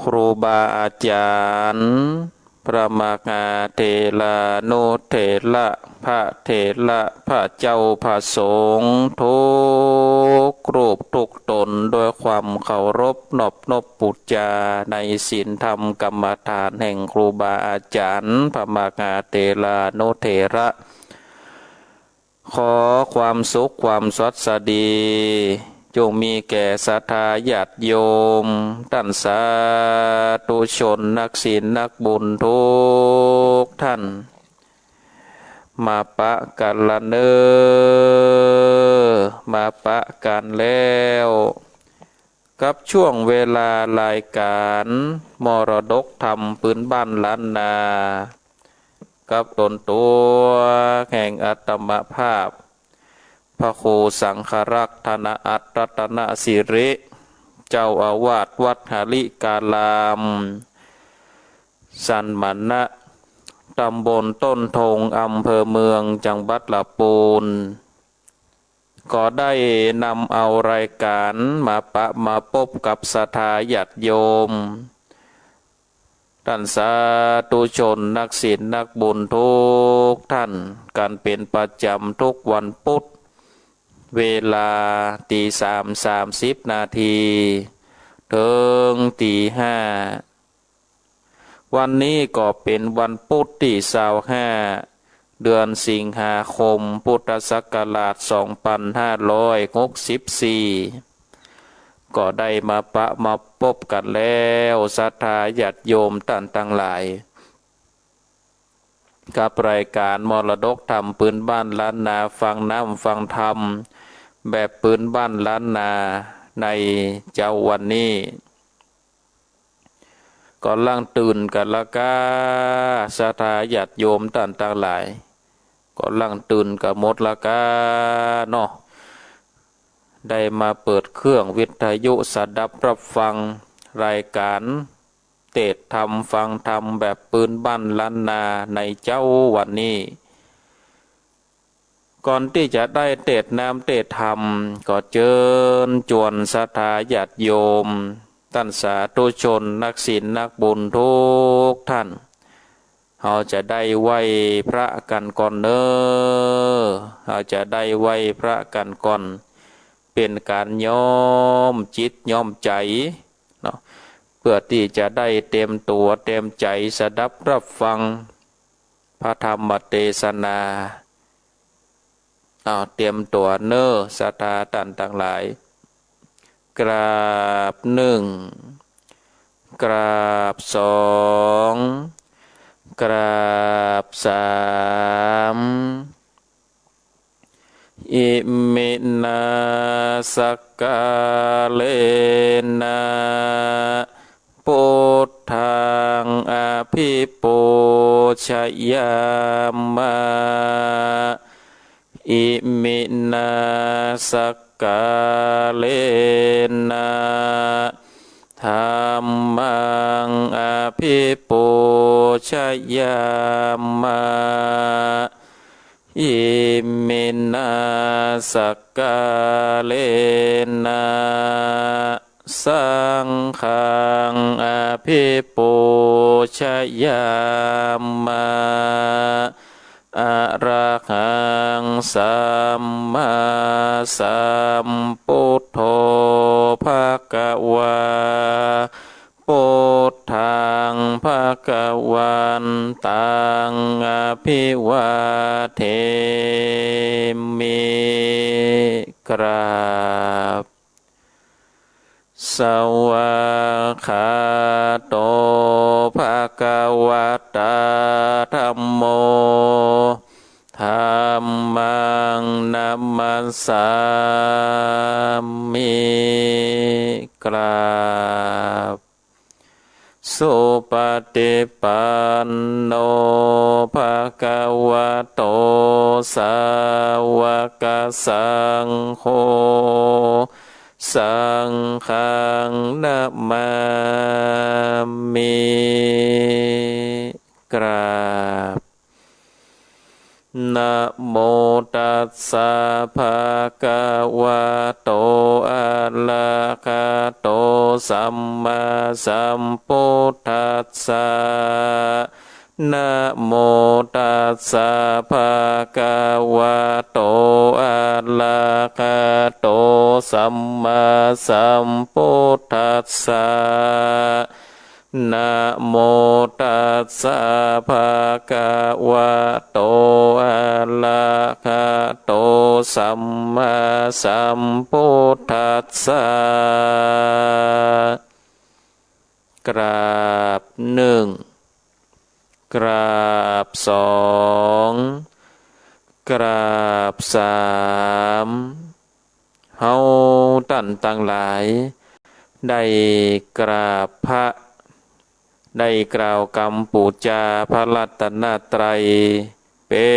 ครูบาอาจารย์พระมหาเถระโนเถระพระเถระพระเจ้าพระสงฆ์ทุกรูปทุกตนโดยความเคารพนบปุจจาในศีลธรรมกรรมฐานแห่งครูบาอาจารย์พระมหาเถระโนเถระขอความสุขความสวัสดีจงมีแก่ศรัทธาญาติโยมท่านสาธุชนนักศีลนักบุญทุกท่านมาปะกันละเนอมาปะกันแล้วกับช่วงเวลารายการมรดกธรรมพื้นบ้านล้านนากับตนตัวแห่งอัตมภาพพระครูสังฆรักษ์ธนอัตรัตนสิริเจ้าอาวาสวัดหาลิกาลามสันมันนะตำบลต้นทงอำเภอเมืองจังหวัดลำพูนก็ได้นำเอารายการมาพบกับศรัทธาญาติโยมท่านสาธุชนนักศีลนักบุญทุกท่านกันเป็นประจำทุกวันพุธเวลา3:30ถึง5:00วันนี้ก็เป็นวันพุธที่25เดือนสิงหาคมพุทธศักราช2564ก็ได้มาพบกันแล้วศรัทธาญาติโยมท่านทั้งหลายกับรายการมรดกธรรมพื้นบ้านล้านนาฟังน้ำฟังธรรมแบบพื้นบ้านล้านนาในเจ้าวันนี้ก็ล่างตื่นกันละกาศรัทธาญาติโยมท่านทั้งหลายก็ล่างตื่นกับหมดละกาเนาะได้มาเปิดเครื่องวิทยุสดับรับฟังรายการเทศธรรมฟังธรรมแบบปืนบ้านล้านนาในเจ้าวันนี้ก่อนที่จะได้เทศน้ำเทศธรรมก็เชิญชวนศรัทธาญาติโยมท่านสาธุชนนักศีลนักบุญทุกท่านเราจะได้ไหว้พระกันก่อนเนอเราจะได้ไหว้พระกันก่อนเป็นการย้อมจิตย้อมใจเนาะเพื่อที่จะได้เต็มตัวเต็มใจสดับรับฟังพระธรรมเทศนาเตรียมตัวเนอศรัทธาท่านทั้งหลายกราบ1กราบ2กราบ3อิมินาสกกาเลนะพุทธังอภิปูชยามะอิมินาสกกาเลนะธัมมังอภิปูชยามะอิมินาสกกาเลนะสังฆังอภิปูชยามะอะระหังสัมมาสัมพุทโธภะคะวาพุทธังภะคะวันตังอภิวาเทมิกราบสวากขาโตภะคะวะตาธัมโมธัมมังนัมมัสสามิกราบสุปฏิปันโนภะคะวะโตสาวกสังโฆสังฆังนะมามิกราบ นะโมตัสสะภะคะวะโตอะระหะโตสัมมาสัมพุทธัสสะนะโมตัสสะภะคะวะโตอะระหะโตสัมมาสัมพุทธัสสะนะโมตัสสะภะคะวะโตอะระหะโตสัมมาสัมพุทธัสสะกราบหนึ่งกราบสองกราบสามเฮาท่านทั้งหลายได้กราบพระได้กล่าวคำปูจาพระรัตนตรัยเป็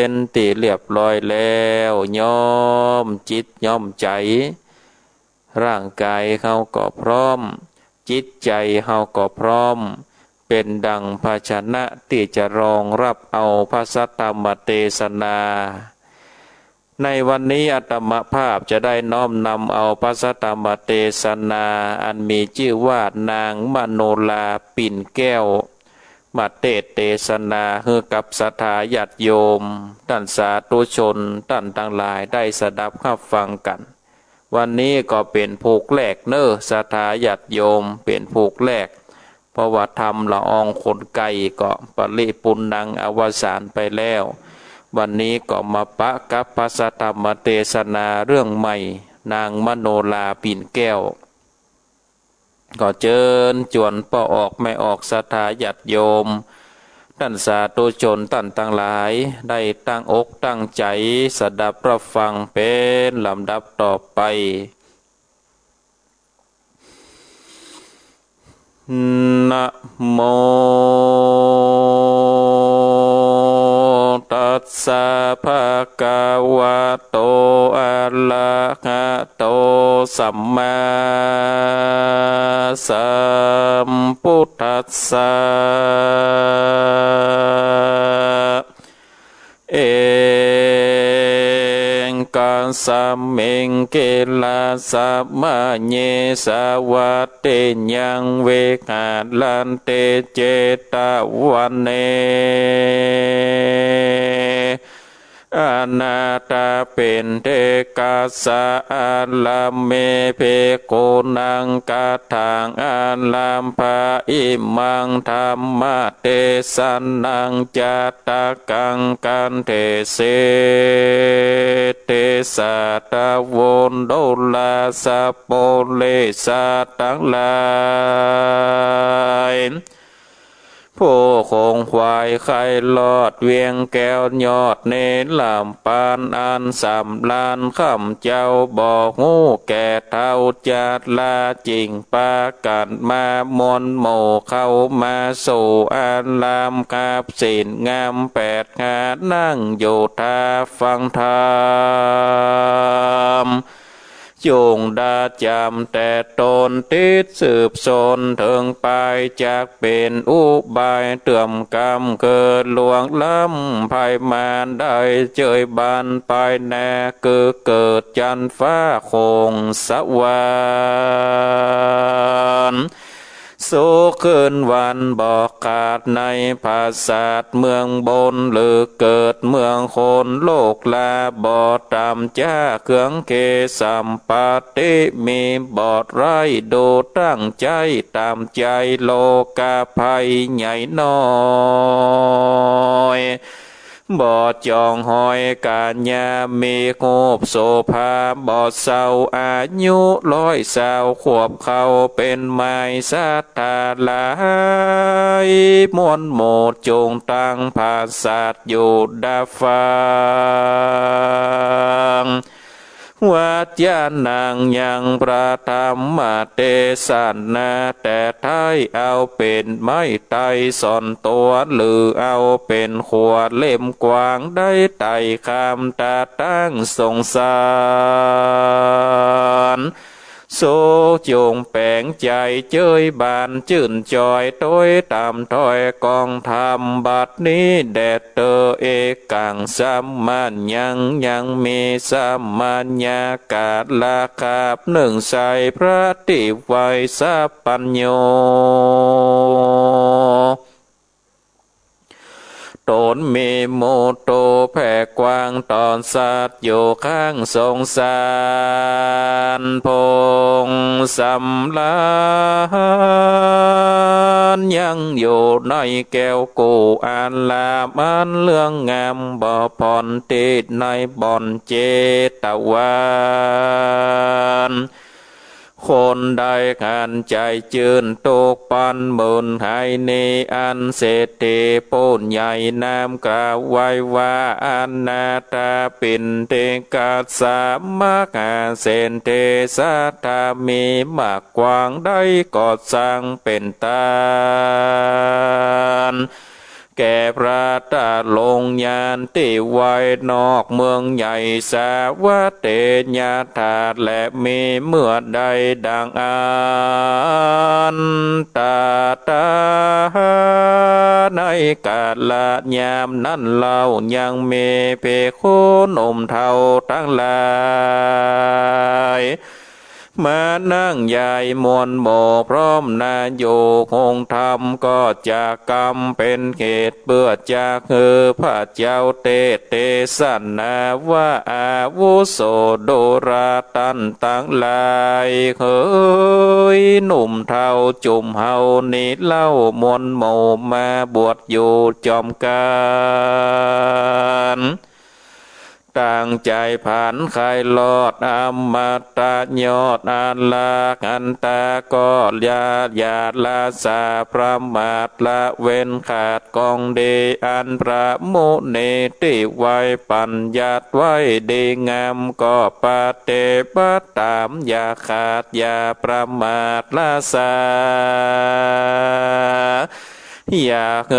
นที่เรียบร้อยแล้วย่อมจิตย่อมใจร่างกายเฮาก็พร้อมจิตใจเฮาก็พร้อมเป็นดังภาชนะที่จะรองรับเอาพระสัทธรรมเทศนาในวันนี้อาตมาภาพจะได้น้อมนำเอาพระสัทธรรมเทศนาอันมีชื่อว่านางมโนลาปิ่นแก้วมาเทศนาให้กับศรัทธาญาติโยมท่านสาธุชนท่านทั้งหลายได้สดับรับฟังกันวันนี้ก็เป็นภูกแรกเน้อศรัทธาญาติโยมเป็นภูกแรกเพราะว่าทำละอองคนไก่ก็ปริปุณังอวสานไปแล้ววันนี้ก็มาปะกับพระสัทธรรมเทศนาเรื่องใหม่นางมโนลาปิ่นแก้วก็เจิญจวนป่อออกไม่ออกศรัทธาญาติโยมท่านสาธุชนท่านทั้งหลายได้ตั้งอกตั้งใจสดับรับฟังเป็นลำดับต่อไปนะโมตัสสะภะคะวะโตอะระหะโตสัมมาสัมพุทธัสสะเองกัสสะเมงเกลาสัมมาเยสวัตเตยังเวหาลันเตเจตวันเนอนาตาเป็นเทกัสสะอาลามเมเพโกนังกาทางอาลามภาอิมังธรรมเทสันนังจัตตะกังกันเทเสเตสะตะโวนโดลาสะโปเลสะทั้งหลายผู้คงควายไข่ลอดเวียงแก้วยอดเนรลำปานอันสำลานคำเจ้าบอกงูแก่เท่าจัดลาจริงปากันมามนโมเข้ามาสู่อันลำคาบสินงามแปดหานั่งอยู่ท่าฟังธรรมจงดาจำแต่ตนติดสืบสนถึงไปจากเป็นอุบายเตื่อมกรรมเกิดลวงล้ำภัยมารได้เจยบานไปแน่คือเกิดจันฟ้าคงสวรรค์สุขคืนวันบอกขาดในภาษาทเมืองบนหรือเกิดเมืองคนโลกลาบอดตามจ้าเครื่องเกสัมปติมีบอดไรดูตั้งใจตามใจโลกาภัยใหญ่น้อยบอดจองหอยกาญามีโงบโสภาบอดเศร้าอายุ100ขวบเขาเป็นไม้สัตตาลายมวนโมดจงตั้งภาษาทอยู่ดาฟังวัดยานางยังประธรรมเทศนาแต่ไทยเอาเป็นไม้ไตสอนตัวหรือเอาเป็นขวดเล่มกว้างได้ไต่คำตาตั้งสงสาร โสจงแปลงใจเจยบานจื่นจอยโต้ยตามถอยกองธรรมบัดนี้แดดเตอเอกังสัมมัญยังมีสัมมัญญากาศลาคาบหนึ่งใสพระติไวสัพปัญโยตนมีโมโตแผ่กว้างตอนสัตว์อยู่ข้างสงสารพงสำลานยังอยู่ในแก้วกูอ่านลามันเรื่องงามบ่ผ่อนติดในบ่อนเจตวันคนใดกันใจจืนตกปันบุญให้ในอันเศรษฐีปูนใหญ่นามกล่าวไว้ว่าอันนาตาปินเตกาสามกาเสนเทสัตตามีมากกว้างได้ก่อสร้างเป็นตานแก่พระตาลงยานที่ไว้นอกเมืองใหญ่สาวเตญาธาตุและมีเมื่อใดดังอันตาในกาลยามนั้นเรายังมีเพโคหนุ่มเทาทั้งหลายมานั่งใหญ่มวลโมพร้อมนาโยคงธรรมก็จะกรรมเป็นเหตุเปื้อจากพระเจ้าเตสันนาว่าอาวุโสโดราตันตั้งหลายเฮ้ยหนุ่มเทาจุ่มเฮานี่เล่ามวลโมมาบวชอยู่จอมการตั้งใจผ่านใครลอดอมตะยอดอันลาอันตาก็อย่าละสาประมาทละเว้นขาดกองดีอันพระโมเนติไว้ปัญญาตไว้ดีงามก็ปฏิบัติตามอย่าขาดอย่าประมาทละสาอยาก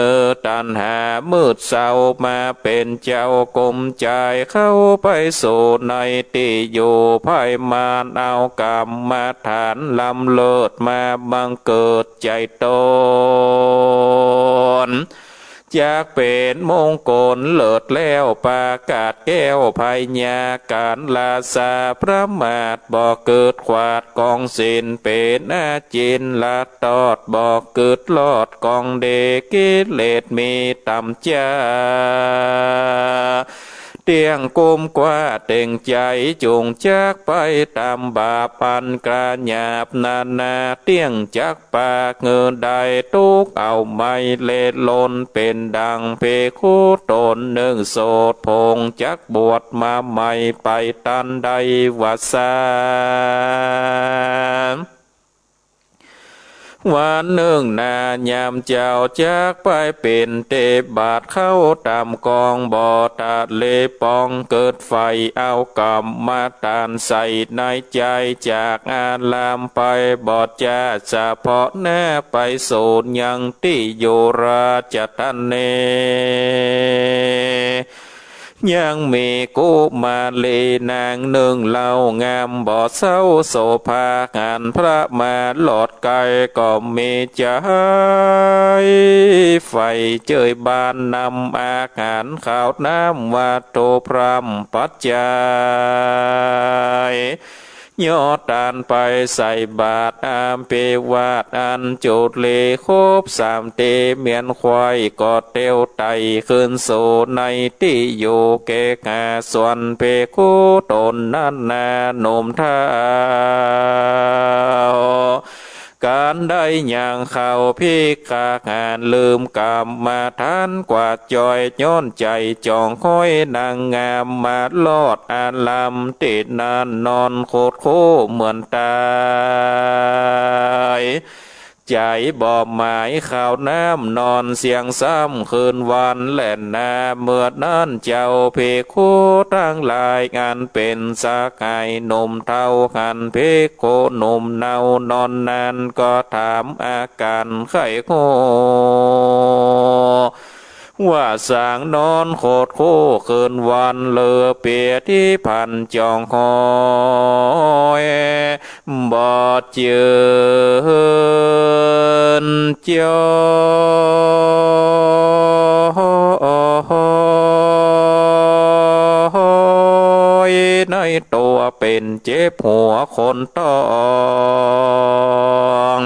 ตัณหามืดเศร้ามาเป็นเจ้ากลมใจเข้าไปสู่ในที่อยู่ภายมานเอากรรมมาฐานลำเลิศมาบังเกิดใจตนจากเป็นมงคลเลิศแล้วประกาศแก้วภัยญาการลาสาพระมาทบ่เกิดขวาดกองสินเป็นอาจินละตอดบ่เกิดลอดกองเดกิเลสมีต่ำจ้าเตียงกุมกว่าเต่งใจจุงจากไปตามบาปันกระหยาบนาเตียงจากปากเงินใดทุกเอาไม่เล็ดลนเป็นดังเพคูตนหนึ่งโสดพงจักบวชมาใหม่ไปตันใดวัสาวันหนึ่งนายามเจ้าจากไปเป็นเตบาดเข้าตามกองบ่อตาเลปองเกิดไฟเอากรรมมาตานใส่ในใจจากอาลามไปบอดจะเฉพาะหน้าไปโสดยังที่โยราจตันเนยังมีกุมาลีนางหนึ่งเล่างามบ่อเศร้าโสภางานพระมาหลอดไกก็มีใจไฟเจยบานนำอาหารข้าวน้ำวัตถุพรำปัจจัยยอดตานไปใส่บาตรอามเปวาดอันจุดเลคบสามเตเมียนควายกอดเตียวไตขึ้นโซในที่อยู่เกกาส่วนเพคูตนนั่นนาโนมท้าการได้อย่างเข้าพิกางานลืมกรรมมาทานกว่าจอยย้อนใจจองห้อยนางงามมาลอดอาลำติดนานนอนโคตรโคเหมือนตายใจบ่หมายข่าวน้ำนอนเสียงซ้ำคืนวันแล่นนาเมื่อนั้นเจ้าเพคูตั้งหลายงานเป็นสากายหนุ่มเท่าหันเพโคหนุ่มเนานอนนานก็ถามอาการไข้โค ว่าสางนอนโคดโคเกินวันเลอเปียที่พันจองหอยบอดเจือนเจียวในตัวเป็นเจ็บหัวคนต้อง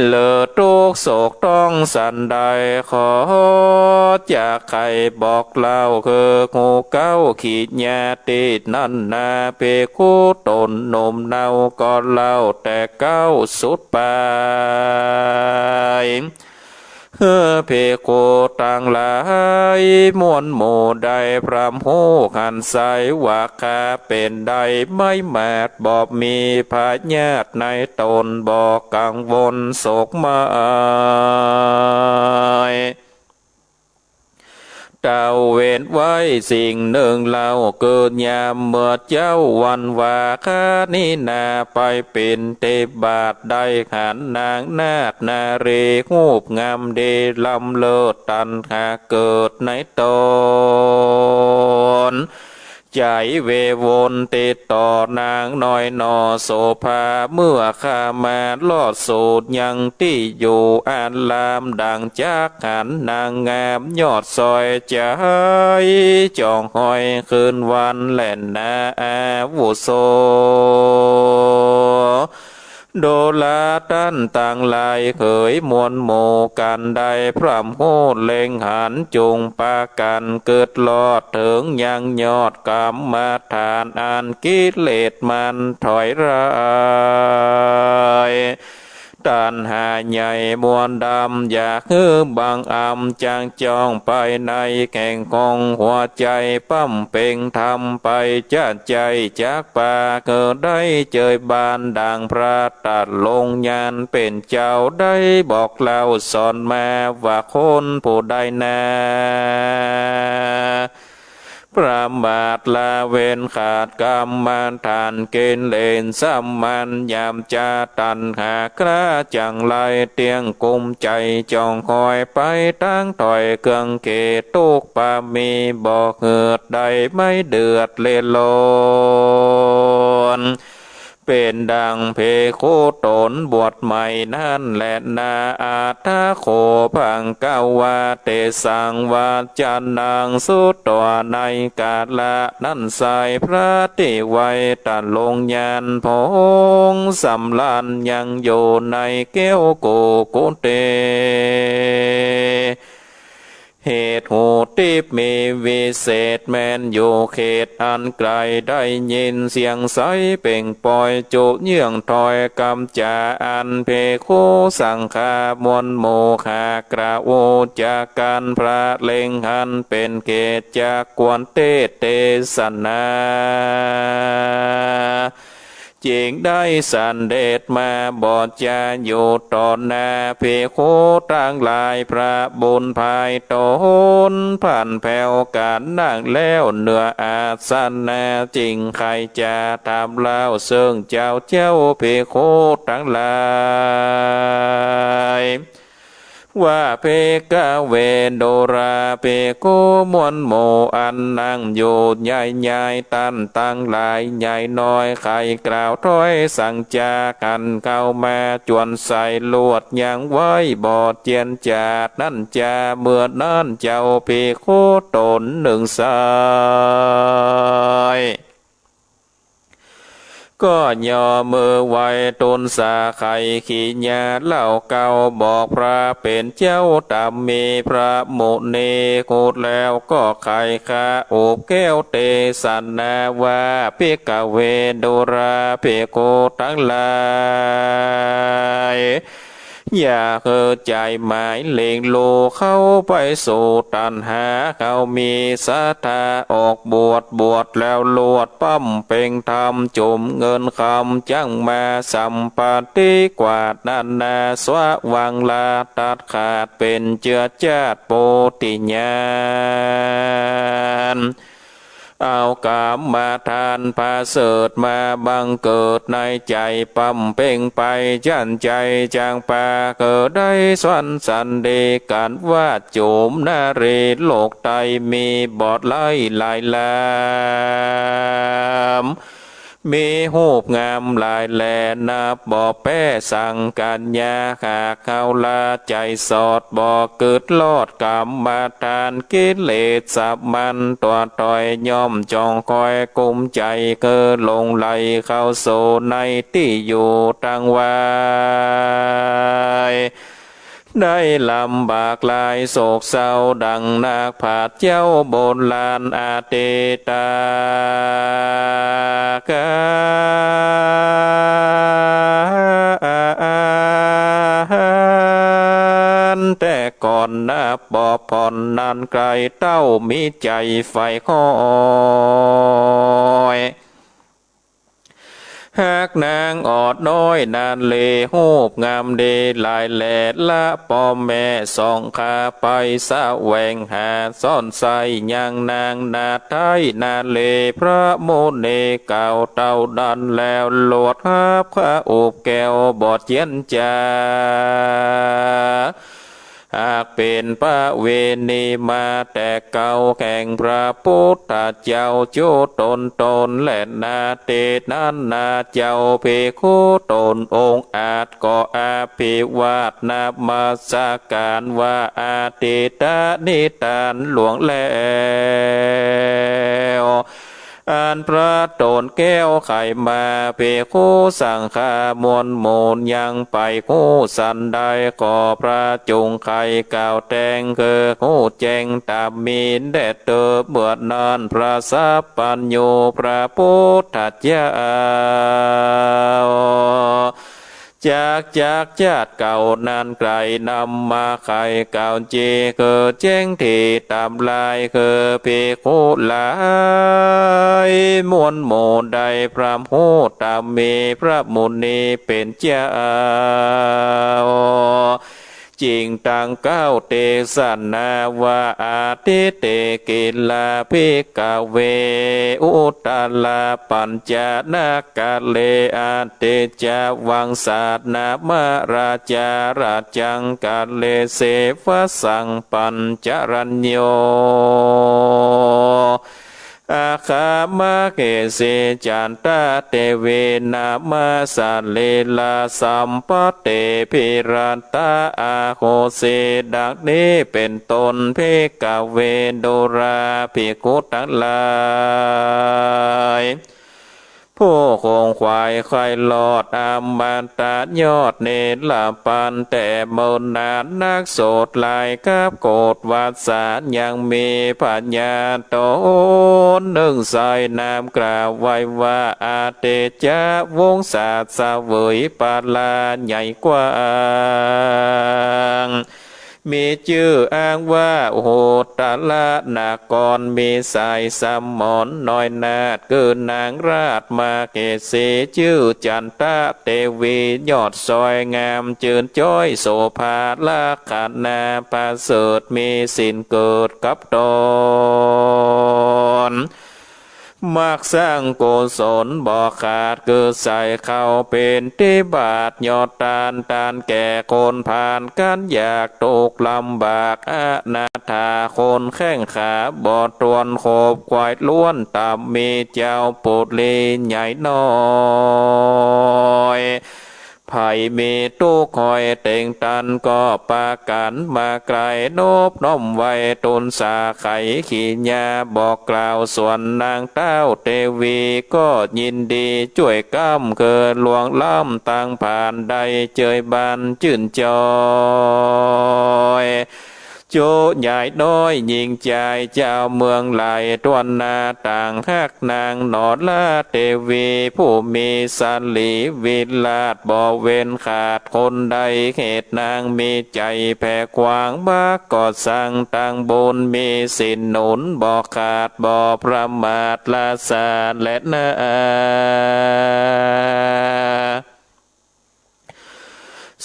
เลิศทุกโศกต้องสันใดขอจากใครบอกเล่าคืองูเก้าขีดยาติดนั่นนาเปคู่ตนนมเนาก็เล่าแต่เก้าสุดไปเพโกต่างหลายมวลหมู่ใดพรำหูหันใสว่าคาเป็นใดไม่แมดบอบมีพาญาติในตนบอกกังวลโศกมาเจ้าเว้นไว้สิ่งหนึ่งเราเกิดยามเมื่อเจ้าวันว่าข้านี้นาไปเป็นเตบาทได้หันนางนาฏนารีหูบงามเดลำเลิศตันหาเกิดในตนใจเววนติดต่อนางน้อยนอโสภาเมื่อข้ามาลอดสูดยังที่อยู่อ่านลามดังจากหันนางงามยอดซอยใจจองหอยคืนวันแล่นนาอาวุโสโดลาตันต่างลายเขยมวลโมกันได้พร่ำโหดเล็งหันจุงปากันเกิดลอดถึงยังยอดกรรมมาทานอันกิเลสมันถอยร้ายตันหาใหญ่มวลดำอยากฮือบางอำจางจองไปในแข่งกองหัวใจปั้มเป่งทำไปจ้าใจจากป่าเกิดได้เจยบานดังพระตัดลงยานเป็นเจ้าได้บอกเล่าสอนมาว่าคนผู้ใดนาประมาทละเว้นขาดกรรมมันทานเกณฑ์เลนซ้ำมันยามจาตันหากระจังไรเตียงกุมใจจองคอยไปตั้งถอยเครื่องเกตุกปามีบอกเหือดใดไม่เดือดเลนลนเป็นดังเพโคตนบวชใหม่นั่นแหละนาอาทาโคพังเก้าวาเตสังวาจันนางสุตตัวในกาละนั่นใสพระติไวตัดลงยานพงสำลันยังอยู่ในแก้วโกกุเตเหตุหูติบมีวิเศษแมนอยู่เขตอันไกลได้ยินเสียงใสเป่งปล่อยจุเยื่องถอยกำจาอันเพโคสังขามวลโมหากระโวจากการพระเล็งหันเป็นเกตจากกวนเตเตสนาจิงได้สันเดชมาบอดจาอยู่ตอนนาเพโคตั้งลายพระบุญภายตนผ่านแผ่วการนั่งแล้วเหนืออาสันนาจริงใครจะทำเล่าเสื่องเจ้าเพโคตั้งลายว่าเพกะเวโดราเพโกมวลโมอันนั่งอยู่ใหญ่ใหญ่ตันตั้งหลายใหญ่น้อยใครกล่าวถ้อยสั่งจากันเข้ามาจวนใส่ลวดยังไว้บอดเจียนจาดนั่นจาเมื่อนั้นเจ้าเพโคตนหนึ่งสายก็ย่อมือไว้ตนสาไข่ขีญาเล่าเก่าบอกพระเป็นเจ้าตามมีพระมุนีกูดแล้วก็ไข่คาโอบแก้วเตสันนาว่าพิกเวโดราเพโกทั้งหลายอย่าเกิดใจหมายเล็งโลเข้าไปสู่ตันหาเขามีศรัทธาออกบวชแล้วลวดปั้มเป่งทำจุ่มเงินคำจังมาสัมปติกวาดนันนาสวะวังลาตัดขาดเป็นเจือจาดโปติญาณ เอากามมาทานพาเสดมาบังเกิดในใจปั๊มเป่งไปจันใจจางปาเกิดได้สวนสันเดกันว่าโจมนาเรศโลกไตมีบอดไล่ลายลามมีหูบงามลายแลนับบ่อแป้สั่งกัญญาหากเขาลาใจสอดบ่อเกิดลอดกรรมมาทานกิเลสสับมันตัวต่อยย่อมจองคอยกุมใจเกิดลงไหลเข้าโซในที่อยู่ตังวายได้ลำบากลายโศกเศร้าดังนาคผาดเจ้าโบนลานอาเตตากานแต่ก่อนนับบ่ผ่อนนานไกลเต้ามีใจไฟคอยหากนางออดน้อยนานเลหูบงามเดลายแหลละปอมแม่สองขาไปสะแหวงหาซ่อนใส่ยังนางนาไทยนาเลพระโมเนเก่าเต่าดันแล้วหลวดฮับข้าอุบแก้วบอดเย็นจาหากเป็นพระเวณีมาแต่เก่าแข่งพระพุทธเจ้าจูตนและนาเตนั้นนาเจ้าเพคุตนองค์อาจก็อาภิวาทนามาสการว่าอาติตานิทานหลวงแล้วอันพระโตนแก้วไข่มาเพคูสังฆามวลโมนยังไปคูสันได้ก่อพระจุงไข่ก่าวแตงคือคูแจงตามมีนแดดเตอเบื่อนานพระสัพพัญญูพระพุทธเจ้าจากชาติเก่านานไกลนำมาไข่เก่าเจคือเจ้งที่ตามลายคือพิคุลายมวลโมใดพระโหตามมีพระมุนีเป็นเจ้าจริงตังเก้าเตสันนาวาอาทิเตกิลาภิกเวอุตาลาปัญจนากาเลอาเตจาวังสาดนามาราจาราจังกาเลเสวสังปัญจรัญโยอาคามาเกเสจันตาเตเวนามาสาเลลาสัมปเตพิรันตาอาโคเสดักนี้เป็นตนเพกเวโดราภิกขุทั้งหลายผู้คงควายไข่หลอดอามมันตายอดเนตลาปันแต่เมินนานนักโสดลายกับโกดวาสารยังมีปัญญาโตหนึ่งใส่นามกล่าวไว้ว่าอาเตจาวงศาสเวยปาลาใหญ่กว้างมีชื่ออ้างว่าโหตละนากรมีสายสมมอนน้อยนาดเกินนางราชมาเกษีชื่อจันตาเตวียอดซอยงามเจินจ้อยโสภาละขานาปาเสดมีสินเกิดกับตนมักสร้างโกศลบ่ขาดเกิดใส่เข้าเป็นที่บาทยอดตานแก่คนผ่านกันอยากตกลำบากอนาถาคนแข้งขาบอดตวนโขบควายล้วนตามมีเจ้าปุดลีใหญ่น้อยไผ่มีตู้คอยเต่งตันก็ปากันมาไกลโนบน้อมไว้ตุนสาไขขีญาบอกกล่าวส่วนนางเต้าเทวีก็ยินดีช่วยก้ำเกิดหลวงล้ำต่างผ่านใดเจยบานจื่นจอยโจใหญ่น้อยยิงใจเจ้าเมืองไหลตวนนาต่างฮักนางนอดลาเทวีผู้มีสันหลีวิลาดบ่เว้นขาดคนใดเหตุนางมีใจแผ่กว้างบ้ากอดสั่งต่างบุญมีสินหนุนบ่ขาดบ่ประมาทละสาและนา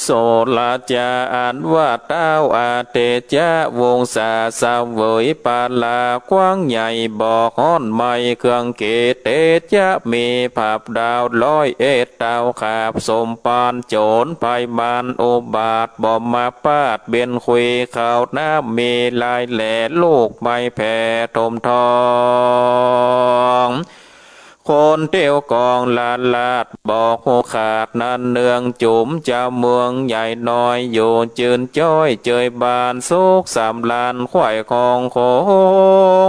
โสลาจาอันว่าเต้าอาเตจาวงศาสาเวยปาลากว้างใหญ่บอกฮ้อนไม่เครื่องเกตเตจะมีผับดาวร้อยเอ็ดดาวขาบสมปานโจรไปมานโอบาทบ่มาปาดเบียนคุยข่าวน้ำมีลายแหล่ลูกไม่แผ่ทมทองคนเตี้ยวกองลาดลาดบอกโหขาดนันเนืองจุ๋มเจ้าเมืองใหญ่น้อยอยู่จืนจ้อยเจยบานสุกสามลานควายของโค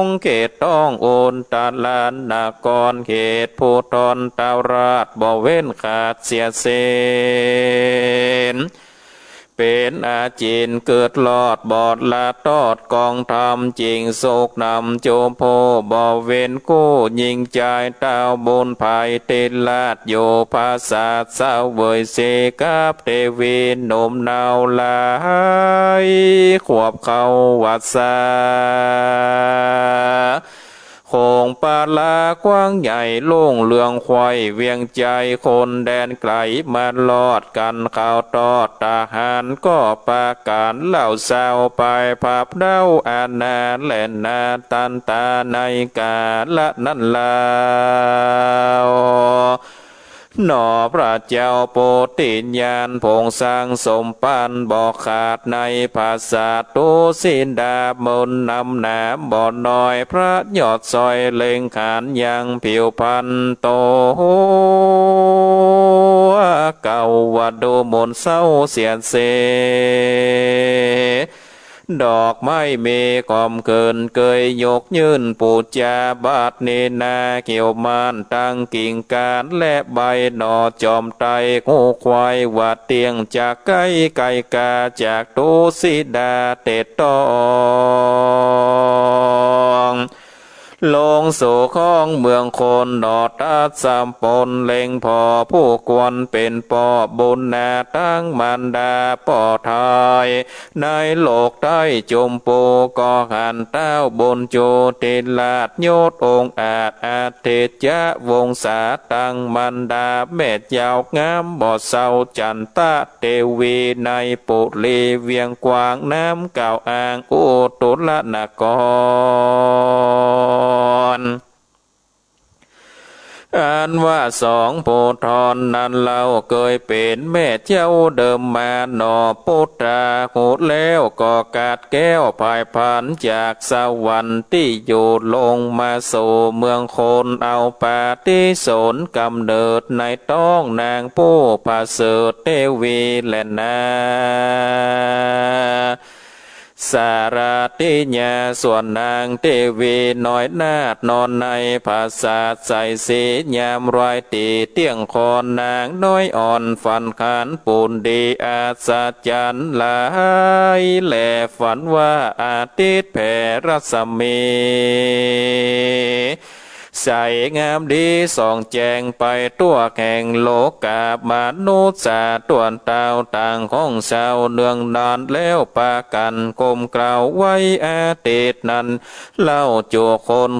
งเขตต้องโอนตาลานนากรเขตผู้ตอนตาราดบ่เว้นขาดเสียเสนเป็นอาจีนเกิดหลอดบอดลาตอดกองทำจริงโศกนำโจมโพบ่เวนกู้ยิงใจเต้าบนภายเตลาดโยภาษาเศร้าเวยเสกับเทวีนมนาวลายขวบเขาวัดสาโคงปาลากว้างใหญ่โล่งเลืองควายเวียงใจคนแดนไกลมาลอดกันข่าวตอดทหารก็ปาการเล่าเศร้าไปผับเด้าอาณาแลนนาตันตาในกาละนั่นลาวหนอพระเจ้าโปรติญาณพงสร้างสมปันบอกขาดในภาษาตุสินดามนนำหนามบ่อน้อยพระยอดซอยเล็งขานยังผิวพันโตเก่าวัดดูมนเศร้าเสียนเสดอกไม้เมกอมเกินเกยยกยืนปูจาบาดเนนาเกี่ยวมานตั้งกิ่งการและใบหนอจอมไตงูควายวัดเตียงจากไก่ไก่กาจากตูสิดาเตตองลงสู่ข้องเมืองคนดอดตัดสามปนเล็งพอผู้กวนเป็นปอบุญนาตั้งมันดาปอทายในโลกได้จมปูก็หันเต้าบนโจติลาดโยดองอาจอาเทจวงศาตั้งมันดาเม็ดยาวงามบ่อเศร้าจันตะเทวีในปุรีเวียงกวางน้ำเก่าอ่างอุตุลนกรอันว่าสองโพธรนั้นเราเคยเป็นแม่เจ้าเดิมมาหนอปุตตาโหดแล้วก็กาดแก้วภายพันจากสวรรค์ที่อยู่ลงมาสู่เมืองคนเอาปาฏิสนกำเนิดในต้องนางผู้ผาเสดเทวีแลนาสาราติญาส่วนนางเทวีน้อยนาดนอนในภาษาใส่สียามรอยตีเตียงคอนนางน้อยอ่อนฝันขานปูนดีอาศจันหลายแหล่ฝันว่าอาทิตย์แผ่รัศมีใสงามดีส่องแจงไปตัวแข่งโลกามนุษย์สาตวนเต้าต่างของชาวเนืองนานแล้วปากันกลมกล่าวไว้อาทิตย์นั้นเล่าจูคน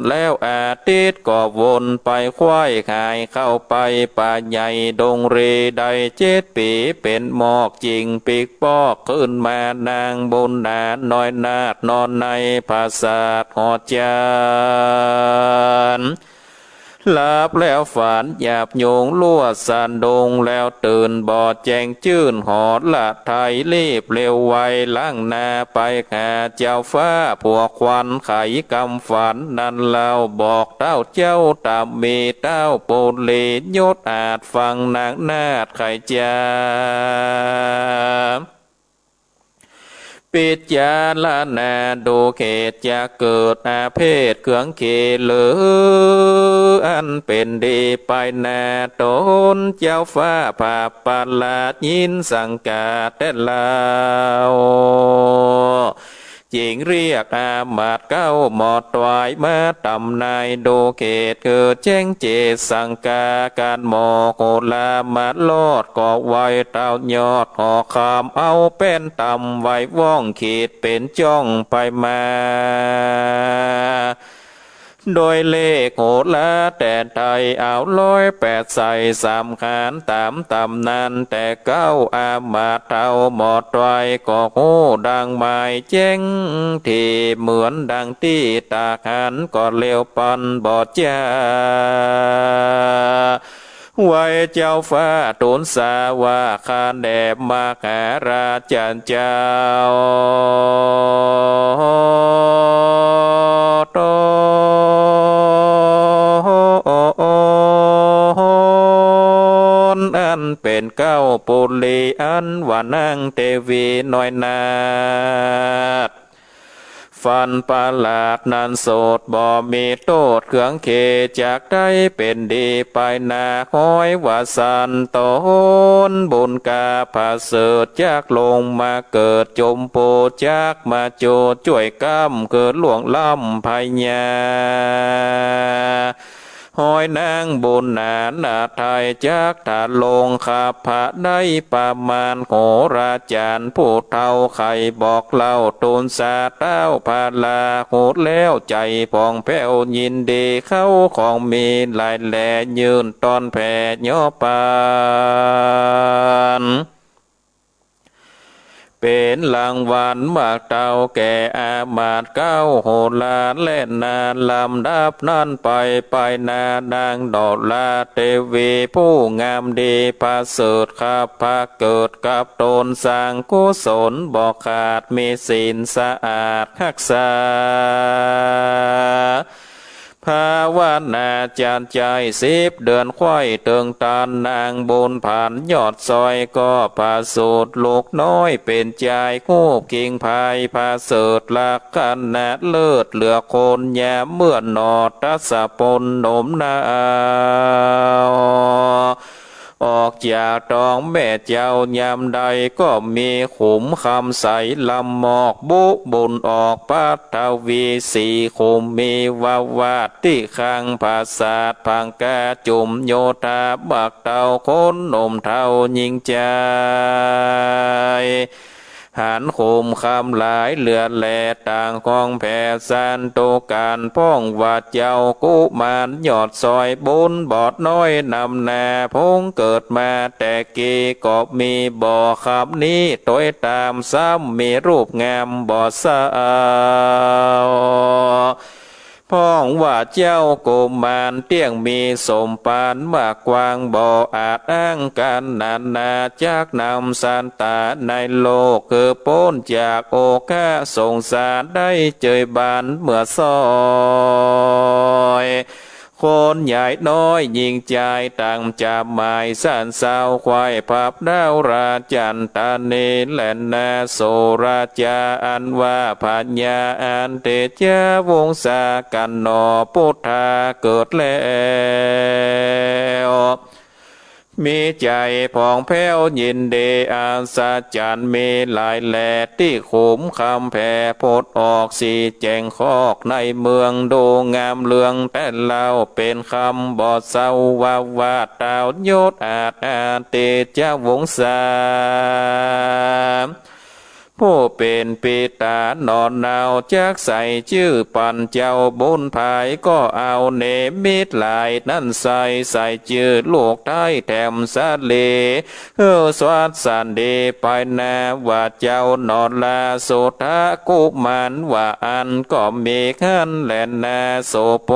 แล้วอาทิตย์ก็วนไปควายขายเข้าไปป่าใหญ่ดงเรใด7 ปีเป็นหมอกจริงปีกปอกขึ้นมานางบนนาน้อยนาดนอนในภาษาหอจานหลับแล้วฝันหยาบโยงลวดสานดงแล้วตื่นบ่อแจงจื่นหอดละไทยรีบเร็วไวล้างนาไปหาเจ้าฟ้าพวกควันไขกำฝันนั้นเล่าบอกเต้าเจ้าตามมีเต้าโปนลียศอาจฟังนางนาดไขจาปิจาลานาดูเขตจะเกิดอาเพศเขืองเขหรืออันเป็นดีไปนาตนเจ้าฟ้าผาปาลาดยินสังกาแต่ลาวจิงเรียกอามาดเก้าหมอดตวายมาตำนายดูเขตเกิดแจ้งเจสังกาการหมอโกลามาลอดก่อไว้เต้ายอดหอคามเอาเป็นตำไว้ว่องขีดเป็นจ้องไปมา โดยเลขโหดละแต่ไทยเอา108ใส่3 ขันตามตำนานแต่เก้าอามาตย์เท่าหมดไว้ก็โหดังหมายแจ้งที่เหมือนดังที่ตาขันก็เลี้ยวปันบอดจ้าไว้เจ้าฟ้าตูนสาว่าคานแดบมาหาราจันเจ้าโตอันเป็นเก้าปุลีอันว่านั่งเทวีน้อยนาดฟันประหลาดนันโสดบ่มีโทษเครื่องเคจากได้เป็นดีไปนาห้อยว่าสันโตนบุญกาผาเสดจากลงมาเกิดจมโปจากมาโจช่วยกำเกิดหลวงล่ำพญาหอยนางบุญนานาไทยจากถาลงขับพระได้ประมาณโหราจารย์ผู้เท่าไข่บอกเล่าตูนสาเต้าพาลาโหดแล้วใจพองแผ้วยินดีเข้าของมีลายแหล่ยืนตอนแผ่ย่อปานเป็นรางวัลมากเต่าแก่อามาตย์เก้าโหลาเล่นนาลำดับนั่นไปนาดังดอลาเทวีผู้งามดีพาเสดข้าพาเกิดกับตนสร้างกุศลบอกขาดมีศีลสะอาดรักษาภาวนาจารใจ10 เดือนควายเติงตานนางบุญผ่านยอดซอยก็พาสูตรลูกน้อยเป็นใจคู่กิ่งพายพาเสดลักขนาดเลิศเหลือคนแย่เมื่อนอทัสปนหนมนาออกจากตองแม่เจ้ายามใดก็มีขุมคำใสลำหมอกบุบุญออกปัทวีสีขุมมีวาวาดที่ข้างภาษาพังกาจุมโยธาบักเต่าคนหนุ่มเท่ายิงใจหันโคมคำหลายเลือดแหลต่างกองแผ่สันโตการพ้องว่าเจ้ากุมารยอดซอยบุญบอดน้อยนำนาพงเกิดมาแต่กีก็มีบ่อขับนี้โดยตามซ้ำมีรูปงามบ่อสาวพ้องว่าเจ้ากุมารเตี้ยงมีสมปานมากกวางบ่ออาจอ้างกันนาจากนำสันตาในโลกคือพ้นจากโอกาสงสารได้เจยบานเมื่อซอยคนใหญ่น้อยยิงใจต่างจับหมายสันสาวควายพับดาวราจันตาเนแลนนาโสราจาอันว่าปัญญาอันเตจาวงศากันนอพุทธาเกิดแล้วมีใจผ่องแผ้วยินดีอาสาจันมีหลายแหล่ที่ขุมคำแผ่พดออกสีแจงคอกในเมืองดูงามเลืองแต่เล่าเป็นคำบอดเศร้าวาวาดดาวยศอาจเตจาวงศาผู้เป็นปิตานอนนาวจากใส่ชื่อปันเจ้าบุญภายก็เอาเนมิตหลายนั่นใส่ชื่อลูกไทยแถมสาเลสวัสสันดีไปนาว่าเจ้านอนลาโสทากุมารว่าอันก็มีขันแลนนาโสโพ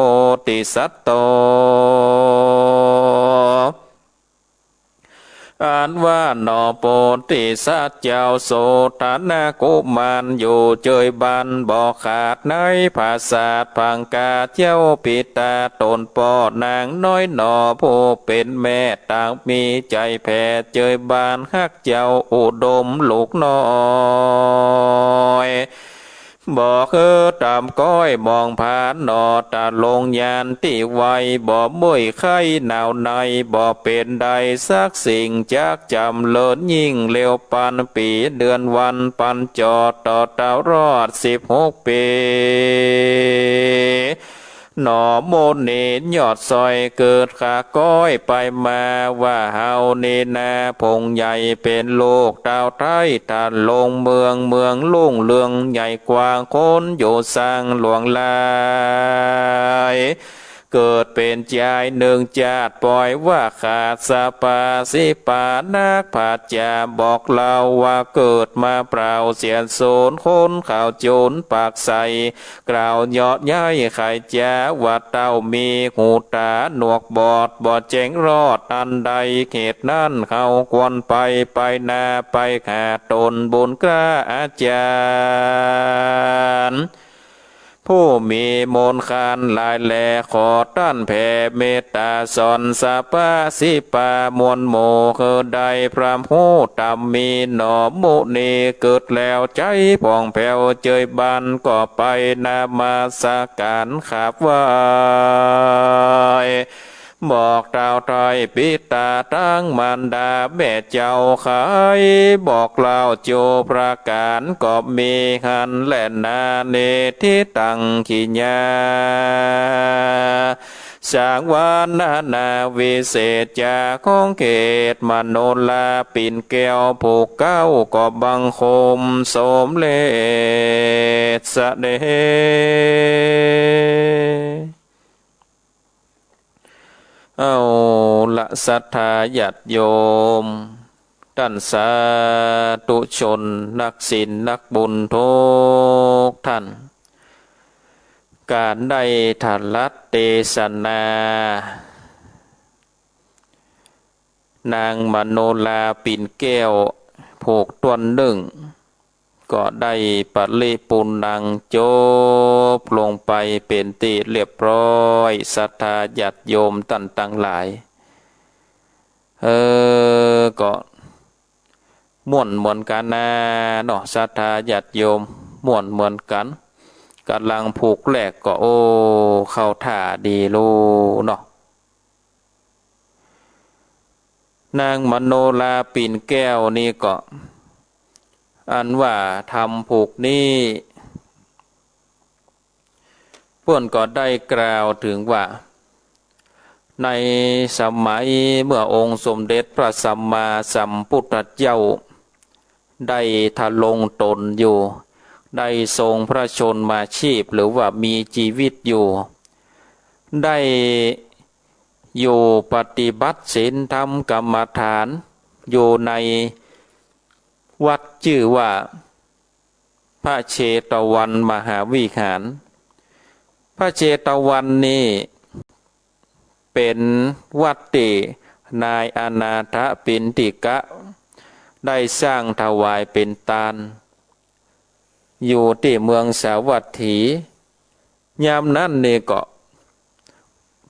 ติสัตโตอ่านว่านอโปติสัจเจ้าโสธนากุมารอยู่เจยบันบ่ขาดในภาษาพังกาเจ้าปิตาตนปอนางน้อยหนอผู้เป็นแม่ต่างมีใจแผ่เจยบานฮักเจ้าอุดมลูกน้อยบอกตามก้อยมองผ่านนอตาลงยานที่ไวบ่มุ่ยไข่หนาวในบ่เป็นใดสักสิ่งจากจำเลิศยิ่งเร็วปันปีเดือนวันปันจอดต่อเต่ารอด16 ปี หนอโมนเนยอดซอยเกิดขาก้อยไปมาว่าเฮาเนนาพงใหญ่เป็นโลกดาวไทยทานลงเมืองลุ่งเรืองใหญ่กว่าคนอยู่สร้างหลวงลายเกิดเป็นชายหนึ่งจาดปล่อยว่าขาดสปาสิปานักผาจาบอกเล่าว่าเกิดมาเปล่าเสียนโซนคนข่าวโจรปากใสกล่าวยอดย้ายไข่จ้าว่าเต้ามีหูตาหนวกบอดเจ๋งรอดอันใดเขตนั้นเขาควรไปนาไปขาตนบุญกล้าอาจารย์ผู้มีมนต์คานลายแหลขอต้านแผ่เมตตาสอนสาปาสิปามวลโมคือใดพระหูตำมีหนอมุนีเกิดแล้วใจผ่องแผ้วเจยบันก็ไปนามาสการขับไหวบอกดาวไทยปิตาตั้งมันดาแม่เจ้าขายบอกเล่าโจประการก็มีหันและนาเนที่ตั้งขีญาสางวานนาวิเศษจากของเขตมโนลาปิ่นแก้วผูกเก้าก็บังคมสมเลสเดเอาละศรัทธาญาติโยมท่านสาธุชนนักศีลนักบุญทุกท่านการได้ทันลัดเตศนานางมโนลาปิ่นแก้วผูกตวนหนึ่งก็ได้ปริปุณังโจบลงไปเป็นตีเรียบร้อยศรัทธาญาติโยมตั้นตั้งหลายก็ม่วนเหมือนกันนะเนาะศรัทธาญาติโยมม่วนเหมือนกันกำลังผูกแหลกก็โอ้เข้าท่าดีลูเนาะนางมโนลาปิ่นแก้วนี่ก็อันว่าทำผูกนี้เพื่อนก็ได้กล่าวถึงว่าในสมัยเมื่อองค์สมเด็จพระสัมมาสัมพุทธเจ้าได้ทะลงตนอยู่ได้ทรงพระชนมาชีพหรือว่ามีชีวิตอยู่ได้อยู่ปฏิบัติศีลธรรมกรรมฐานอยู่ในวัดชื่อว่าพระเชตวันมหาวิหารพระเชตวันนี้เป็นวัดที่นายอนาถปิณฑิกะได้สร้างถวายเป็นทานอยู่ที่เมืองสาวัตถียามนั้นนี่ก็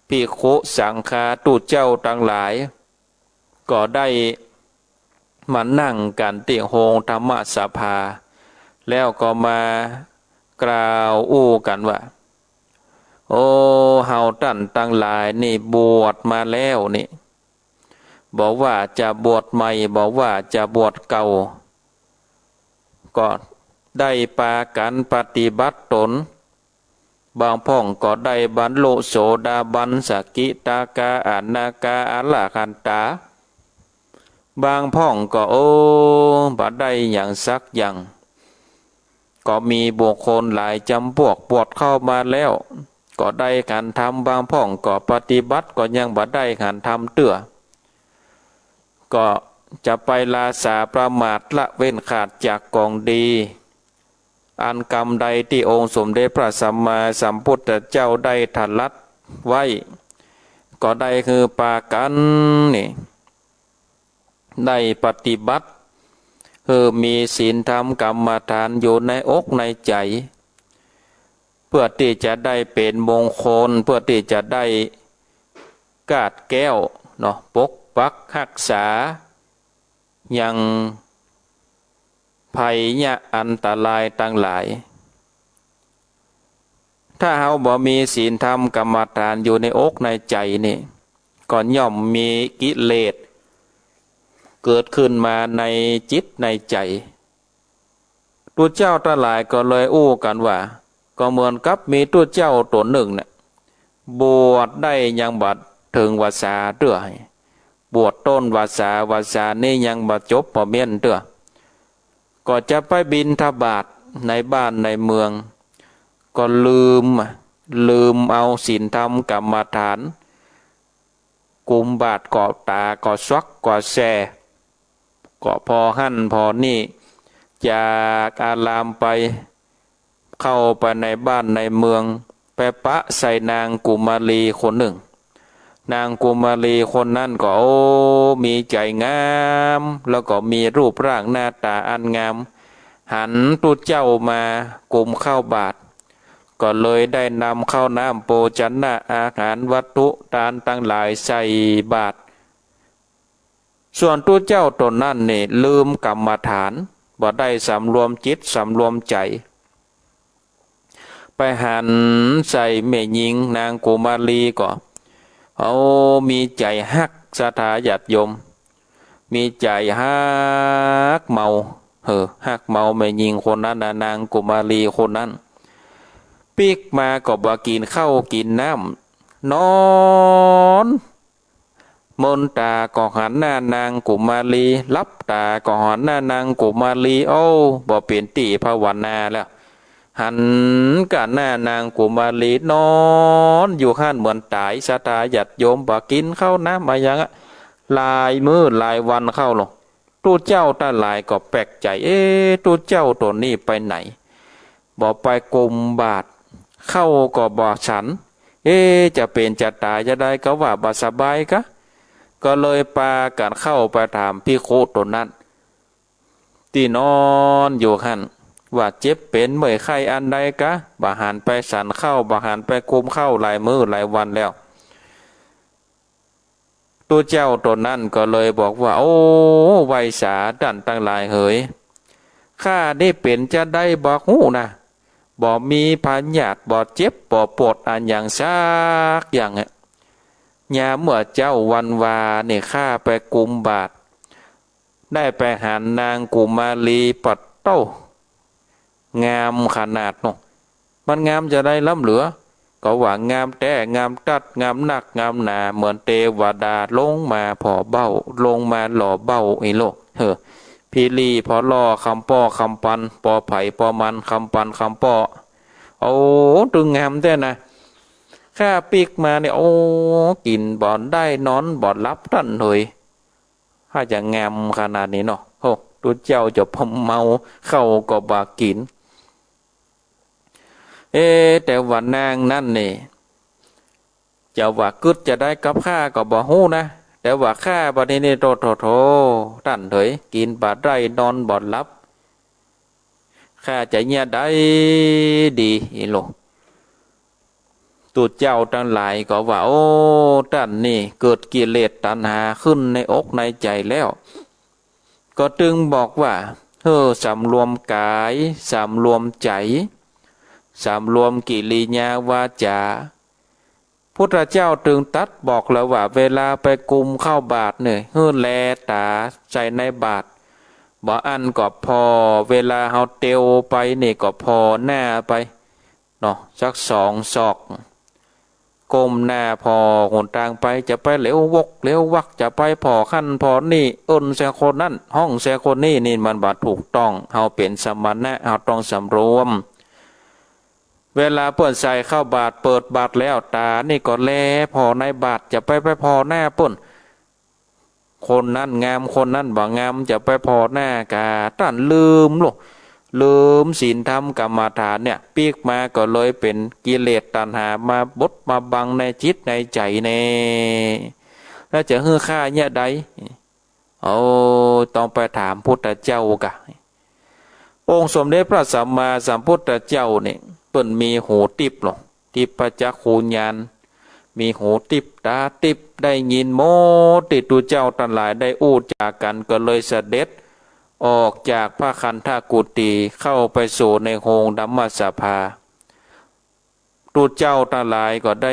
ภิกขุสังฆาตุเจ้าทั้งหลายก็ได้มานั่งกันที่โฮงธรรมสภาแล้วก็มากล่าวอู้กันว่าโอ้เฮาตั้นตั้งหลายนี่บวชมาแล้วนี่บอกว่าจะบวชใหม่บอกว่าจะบวชเก่าก็ได้ปากันปฏิบัติตนบางพ่องก็ได้บรรลุโสดาบันสกิตากาอนาคาอรหันตาบางพ่องก็โอ้บ่ได้อย่างสักอย่างก็มีบุคคลหลายจำพวกบวชเข้ามาแล้วก็ได้การทำบางพ่องก็ปฏิบัติก็ยังบ่ได้การทำเตื้อก็จะไปลาสาประมาทละเว้นขาดจากกองดีอันกรรมใดที่องค์สมเด็จพระสัมมาสัมพุทธเจ้าได้ทันลัดไว้ก็ได้คือปากันนี่ได้ปฏิบัติคือมีศีลธรรมกรรมฐานอยู่ในอกในใจเพื่อที่จะได้เป็นมงคลเพื่อที่จะได้กาดแก้วเนาะปกปักรักษายังภัยยะอันตรายต่างหลายถ้าเฮาบ่มีศีลธรรมกรรมฐานอยู่ในอกในใจนี่ก็ย่อมมีกิเลสเกิดขึ้นมาในจิตในใจตัวเจ้าทั้งหลายก็เลยอู้กันว่าก็เหมือนกับมีตัวเจ้าตัวหนึ่งเนี่ย บวชได้ยังบัดถึงวาสาเตื้อบวชต้นวาสานี่ยังบัดจบปอเมียนเตื้อก็จะไปบิณฑบาตในบ้านในเมืองก็ลืมเอาศีลธรรมกรรมฐานกุมบาทเกาะตาเกาะซวักเกาะแสเกาะพอหั่นพอนี่จากอารามไปเข้าไปในบ้านในเมืองไปปะใส่นางกุมารีคนหนึ่งนางกุมารีคนนั้นก็มีใจงามแล้วก็มีรูปร่างหน้าตาอันงามหันตุเจ้ามากุมเข้าบาทก็เลยได้นำข้าวน้ำโภชนะอาหารวัตถุทานตั้งหลายใส่บาตรส่วนตัวเจ้าตนนั้นนี่ลืมกรรมฐานบ่ได้สำรวมจิตสำรวมใจไปหันใส่แม่หญิงนางกุมารีก็มีใจฮักศรัทธาญาติโยมมีใจฮักเมาฮักเมาแม่หญิงคนนั้นนางกุมารีคนนั้นปีกมาก็บ่กินข้าวกินน้ำนอนมนตาก็หันหน้านางกุมารีลับตาก็หันหน้านางกุมารีบ่เปลี่ยนตีภาวนาแล้วหันกันหน้านางกุมารีนอนอยู่ข้างเหมือนตายศรัทธาญาติโยมบ่กินข้าวน้ำมาอย่างหลายมื้อหลายวันเข้าหรอกตู้เจ้าตาหลายก็แปลกใจตู้เจ้าตัวนี้ไปไหนบ่ไปกุมบาทเข้าก็บ่ฉันจะเป็นจะตายจะได้ก็ว่าบ่สบายกะก็เลยพากันเข้าไปถามพี่โคตนนั้นที่นอนอยู่หันว่าเจ็บเป็นเมื่อยไข้อันใดกะบ่หันไปฉันเข้าบ่หันไปกุมเข้าหลายมื้อหลายวันแล้วตัวเจ้าตนนั้นก็เลยบอกว่าไวสาดันตั้งหลายเหยข้าได้เป็นจะได้บอกหูนะบ่มีพันญาติบ่เจ็บบ่ปวดอันอย่างซักอย่างยามเมื่อเจ้าวันวาเนี่ยข้าไปกุมบาทได้ไปหานางกุมารีปัดเต้างามขนาดเนาะมันงามจะได้ล้ำเหลือก็ว่างามแต่งามตัดงามหนักงามหนาเหมือนเทวดาลงมาพอเบ้าลงมาหล่อเบ้าโลกพีรีพอล่อคำป้อคำปันปอไผ่ปอมันคำปันคำป้อตึงงามแต่นะข้าปีกมาเนี่ยกินบ่อนได้นอนบ่อนรับท่านเลยถ้าจะงามขนาดนี้เนาะตัวเจ้าจะพมเมาเข้าก็บากินแต่ว่านางนั่นนี่จะว่ากึดจะได้กับข้าก็บ่ฮู้นะแต่ว่าข้าบัดนี้โทท่านเถยกินบาดได้นอนบ่หลับข้าจะเนี่ยได้ดีโลตัวเจ้าทั้งหลายก็ว่าท่านนี่เกิดกิเลสตัณหาขึ้นในอกในใจแล้วก็จึงบอกว่าสำรวมกายสำรวมใจสำรวมกิริยาวาจาพุทธเจ้าจึงตัดบอกแล้วว่าเวลาไปกุมเข้าบาทเนี่ยแลตาใจในบาทบ่อันก็พอเวลาเฮาเตียวไปนี่ก็พอหน้าไปเนาะสัก2 ศอกก้มหน้าพอหนทางไปจะไปเหลววกเหลววักจะไปพอขั้นพอนี่แสคนนั้นห้องแสคนนี่มันบาถูกต้องเฮาเป็นสมณะเฮาต้องสำรวมเวลาเปิดใส่เข้าบาทเปิดบาทแล้วตานี่ก็แลพอในบาทจะไปพอหน้าป่นคนนั้นงามคนนั้นบ่งามจะไปพอหน้ากาท่านลืมศีลธรรมกรรมฐานเนี่ยปีกมาก็เลยเป็นกิเลสตัณหามาบดมาบังในจิตในใจแน่แล้วจะฮื้อค่าเนี่ยใดต้องไปถามพุทธเจ้ากะองค์สมเด็จพระสัมมาสัมพุทธเจ้าเนี่ยเปิ้นมีหูติบหรอทิพจักขุญาณมีหูติบตาติบได้ยินโมติตุเจ้าทั้งหลายได้อู้จากกันก็เลยเสด็จออกจากพระคันธกุฏีเข้าไปสู่ในโฮงธัมมสภาตุเจ้าทั้งหลายก็ได้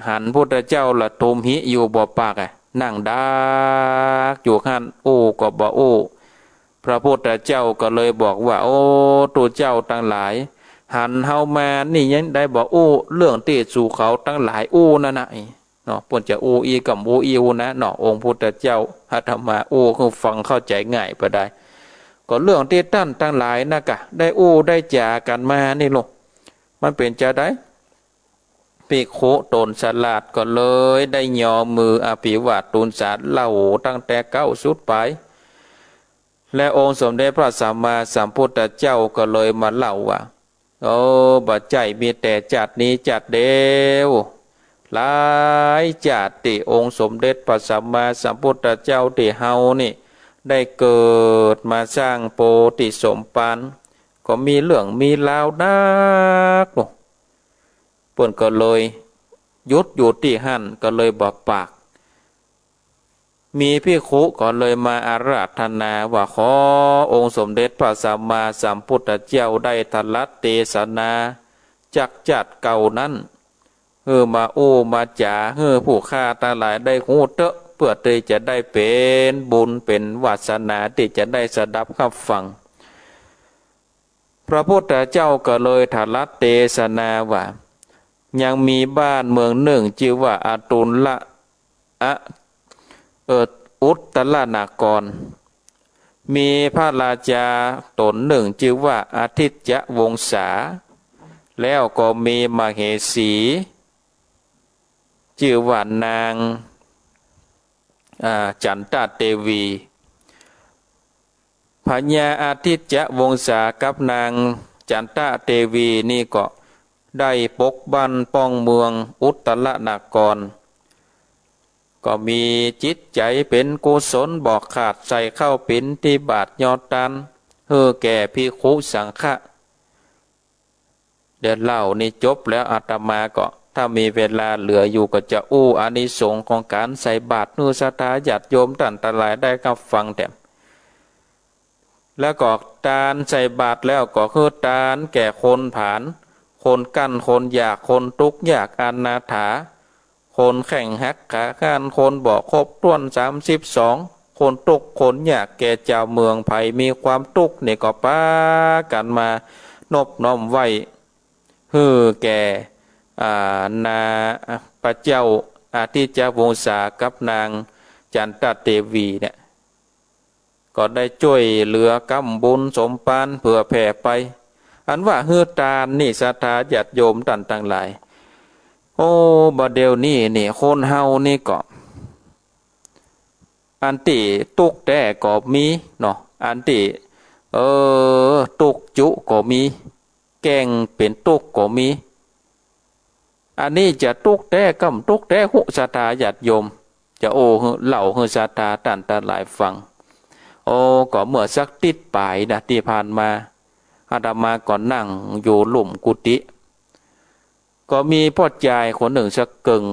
หันพุทธเจ้าละทุมหิอยู่บ่ปากนั่งดักอยู่ข้างก็บ่พระพุทธเจ้าก็เลยบอกว่าตุเจ้าทั้งหลาย หันเฮามานี่ยังได้บอกอู้เรื่องที่สู่เขาตั้งหลายอู้นั่นน่ะเนาะเพิ่นจะอู้อีกับอู้อีอู้นะเนาะองค์พุทธเจ้าอาตมาอู้คือฟังเข้าใจง่ายไปได้ก็เรื่องที่ท่านตั้งหลายนะกะได้อู้ได้จากันมานี่ลูกมันเป็นจะได้ภิกขุตนฉลาดก็เลยได้ย่อมืออภิวาททูลสาธุเล่าตั้งแต่เก้าสุดไปและองค์สมเด็จพระสัมมาสัมพุทธเจ้าก็เลยมาเล่าว่าโอ้บัดใจมีแต่จัดนี้จัดเดียวหลายจัดที่องค์สมเด็จพระสัมมาสัมพุทธเจ้าที่เฮานี่ได้เกิดมาสร้างโพธิสมภารก็มีเรื่องมีราวนักเพิ่นก็เลยยุดอยู่ที่หั่นก็เลยบอกปากมีภิกขุก็เลยมาอาราธนาว่าขอองค์สมเด็จพระสัมมาสัมพุทธเจ้าได้ทลัดเทศนาจักจัดเก่านั้นมาโอ้มาจ่าผู้ฆ่าตาหลายได้หูเตอะเพื่อที่จะได้เป็นบุญเป็นวาสนาที่จะได้สดับขับฟังพระพุทธเจ้าก็เลยทลัดเทศนาว่ายังมีบ้านเมืองหนึ่งชื่อว่าอาตุลละอุตตรนากรมีพระราชาตนหนึ่งชื่อว่าอาทิตยวงศาแล้วก็มีมเหสีชื่อว่านางจันตเทวีพญาอาทิตยวงศากับนางจันตเทวีนี่ก็ได้ปกบันป้องเมืองอุตตรนากรก็มีจิตใจเป็นกุศลบอกขาดใส่เข้าปิ่นที่บาทยอดตันแก่ภิกขุสังฆะเดี๋ยวเล่านี่จบแล้วอาตมาก็ถ้ามีเวลาเหลืออยู่ก็จะอู้อานิสงส์ของการใส่บาตรศรัทธาญาติโยมท่านทั้งหลายได้รับฟังแถมแล้วก็ทานใส่บาตรแล้วก็คือทานแก่คนผานคนกั้นคนอยากคนทุกข์อยากอนาถาคนแข่งหักขาข้านคนบอกครบถ้วน32คนทุกข์คนอยากแก่เจ้าเมืองไผ่มีความทุกข์นี่ก็ป้ากันมานบน้อมไว้แก่นาพระเจ้าอาทิตยวงศากับนางจันตเทวีเนี่ยก็ได้ช่วยเหลือกำบุญสมปานเผื่อแผ่ไปอันว่าตานี่ศรัทธาญาติโยมท่านทั้งหลายโอ้บัดเดี๋ยวนี้นี่คนเฮานี่ก็อันติตุกแต่ก็มีเนาะอันติตุกจุก็มีแกงเป็นตุกก็มีอันนี้จะตุกแต่กำตุกแต่หุศรัทธาญาติโยมจะเล่าศรัทธาท่านทั้งหลายฟังก็เมื่อสักติดปลายนะที่ผ่านมาอาตมาก่อนนั่งอยู่หลุมกุฏิก็มีพ่อชายคนหนึ่งสักกึ่ง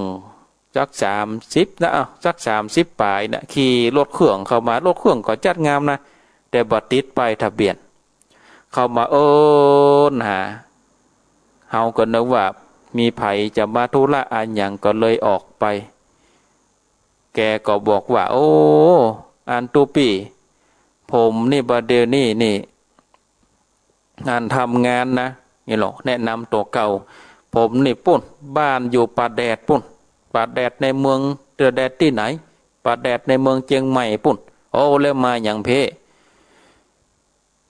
สัก30นะสัก30ปลายนะขี่รถเครื่องเข้ามารถเครื่องก็จัดงามนะแต่บัดติดป้ายทะเบียนเข้ามาหาเฮาก็นึกว่ามีไผจะมาธุระอันหยังก็เลยออกไปแกก็บอกว่าอันตุปีผมนี่บัดเดี๋ยวนี้นี่งานทำงานนะนี่หรอแนะนำตัวเก่าผมนี่ปุ่นบ้านอยู่ป่าแดดปุ่นป่าแดดในเมืองเรือแดดที่ไหนป่าแดดในเมืองเชียงใหม่ปุ่นแล้วมาอย่างเพ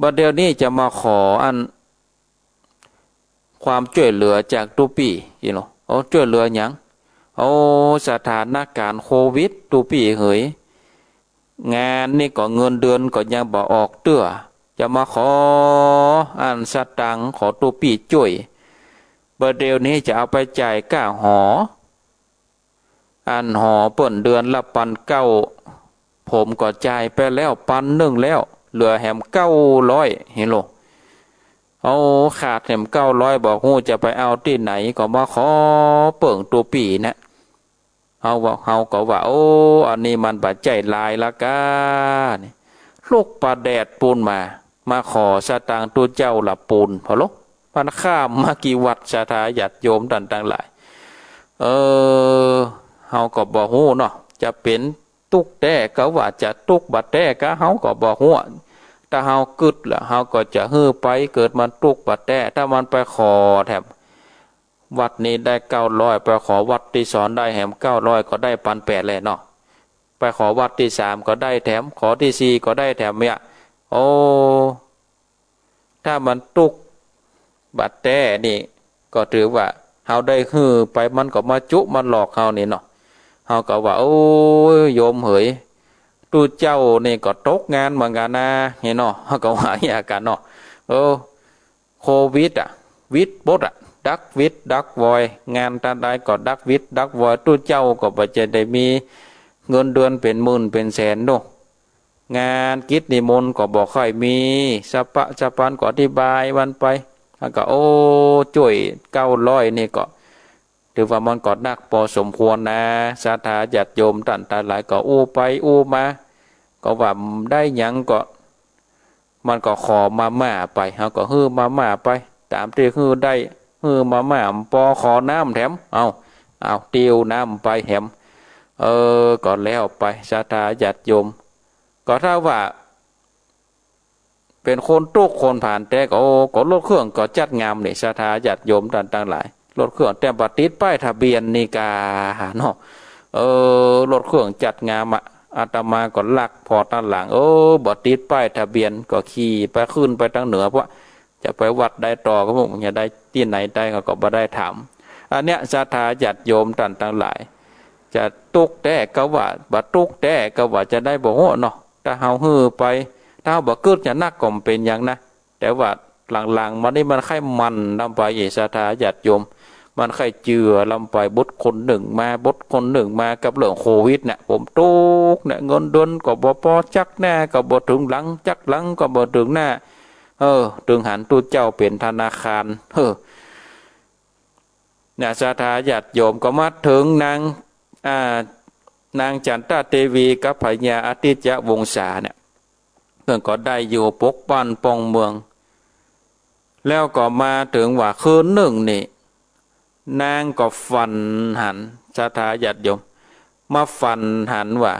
บัดเดี๋ยวนี้จะมาขออันความช่วยเหลือจากตุปีนี่หรอช่วยเหลืออย่างสถานการณ์โควิดตุปีเหยงานนี่ก็เงินเดือนก็ยังบ่ออกเตื้อจะมาขออันสตังขอตุปีช่วยบัดเดี๋ยวนี้จะเอาไปจ่ายค่าหออันหอเปิ่นเดือนละ1,900ผมก็จ่ายไปแล้ว1,100แล้วเหลือแหม900เห็นหรอขาดแหม900บอกจะไปเอาที่ไหนก็มาขอเปิ่งตัวปีนะเฮาก็ว่าอันนี้มันบาดใจลายละกานี่ลูกป่าแดดปูนมาขอสตางค์ตัวเจ้าละปูนพอลกมันข้ามมากี่วัดศรัทธาญาติโยมต่างๆหลายเฮาก็บ่ฮู้เนาะจะเป็นตุกแต่ก็ว่าจะตุกบัดแต่ก็เฮาก็บ่ฮู้ ถ้าเฮากึดละเฮาก็จะฮื้อไปเกิดมันตุกปัดแต่ถ้ามันไปขอแถมวัดนี้ได้900ไปขอวัดที่สอนได้แถม900ก็ได้1,800เลยเนาะไปขอวัดที่3ก็ได้แถมขอที่4ก็ได้แถมเนี่ยโอ้ถ้ามันตุกบัดแต่นี่ก็ถือว่าเฮาได้ฮื้อไปมันก็มาจุมันหลอกเฮานี่เนาะเฮาก็ว่าโอ้ยโยมเหยตู้เจ้านี่ก็ตกงานเหมือนกันนะเห็นเนาะเฮาก็ว่าอย่างกันเนาะโควิดวิดบดดักวิดดักวอยงานตาใดก็ดักวิดดักวอยตู้เจ้าก็บ่จะได้มีเงินเดือนเป็นหมื่นเป็นแสนเนาะงานกิจนิมนต์ก็บ่ค่อยมีสัพพะสัพพันก็อธิบายวันไปแล้วก็โอ้จ่วย900นี่ก็ถือว่ามันก็นักพอสมควรนะศรัทธาญาติโยมท่านหลายก็อู้ไปอู้มาก็ว่าได้หยังก็มันก็ขอมาม่าไปเฮาก็ฮื้อมาม่าไปตามที่ฮื้อได้ฮื้อมาม่าปอขอน้ำแถมเอาติวน้ำไปแถมก็แล้วไปศรัทธาญาติโยมก็ถ้าว่าเป็นคนตุกคนผ่านแต่ก็รถเครื่องก็จัดงามนี่ศรัทธาญาติโยมต่างๆหลายรถเครื่องแต่บัดติดป้ายทะเบียนนี่กาเนาะรถเครื่องจัดงามอาตมาก็ลักพอด้านหลังบัดติดป้ายทะเบียนก็ขี่ไปขึ้นไปทางเหนือเพราะจะไปวัดได้ต่อก็พวกจะได้ที่ไหนได้ก็บ่ได้ถามอันเนี้ยศรัทธาญาติโยมต่างๆหลายจะตุกแต่ก็ว่าบัดตุกแต่ก็ว่าจะได้บ่ฮู้เนาะถ้าเฮาฮื้อไปถ้าบ่เกิดจะนักก็เป็นอย่างนะแต่ว่าหลังๆมันนี่มันไข้มันนำไปศรัทธาญาติโยมมันไข้เจือลำไปบดคนหนึ่งมากับเรื่องโควิดเนี่ยผมตุกเนี่ยเงินเดือนก็บ่พอจักแน่ก็บ่ถึงหลังจักหลังก็บ่ถึงหน้าถึงหันตู้เจ้าเป็นธนาคารเนี่ยศรัทธาญาติโยมก็มาถึงนางจันตาเทวีกับพญาอาทิตยวงศาเนี่ยเพิ่นก็ได้อยู่ปกบ้านปองเมืองแล้วก็มาถึงว่าคืนหนึ่งนี่นางก็ฝันหันศรัทธาญาติโยมมาฝันหันว่า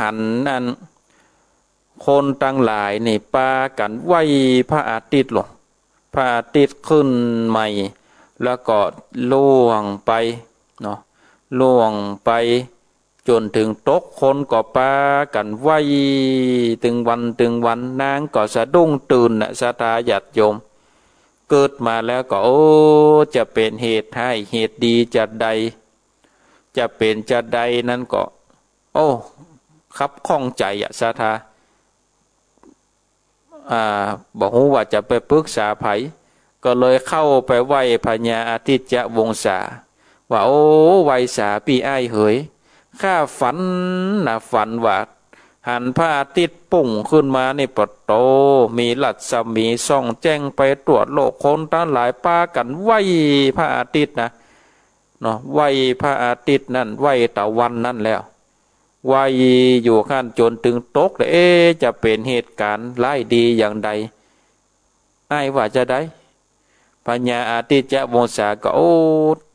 หันนั่นคนตั้งหลายนี่ปากันไหวพระอาทิตย์ลงพระอาทิตย์ขึ้นใหม่แล้วก็ล่วงไปเนาะล่วงไปจนถึงตกคนก็ปากันไหวถึงวันนางก็สะดุ้งตื่นนะศรัทธาญาติโยมเกิดมาแล้วก็จะเป็นเหตุให้เหตุดีจะใดจะเป็นจะใดนั้นก็คับข้องใจศรัทธาบอกว่าจะไปปรึกษาไผก็เลยเข้าไปไหว้พญาอาทิตยวงศาว่าไหว้สาพี่อ้ายเหยข้าฝันว่าหันพระอาทิตย์ปุ่งขึ้นมาในปโตมีรัศมีส่องแจ้งไปตรวจโลกคนทั้งหลายปากันไหว้พระอาทิตย์นะเนาะไหว้พระอาทิตย์นั่นไหว้ตะวันนั่นแล้วไหว้อยู่ขั้นจนถึงตกเลยจะเป็นเหตุการณ์ร้ายดีอย่างใดอ้ายว่าจะได้พญาอาทิตยวงศาก็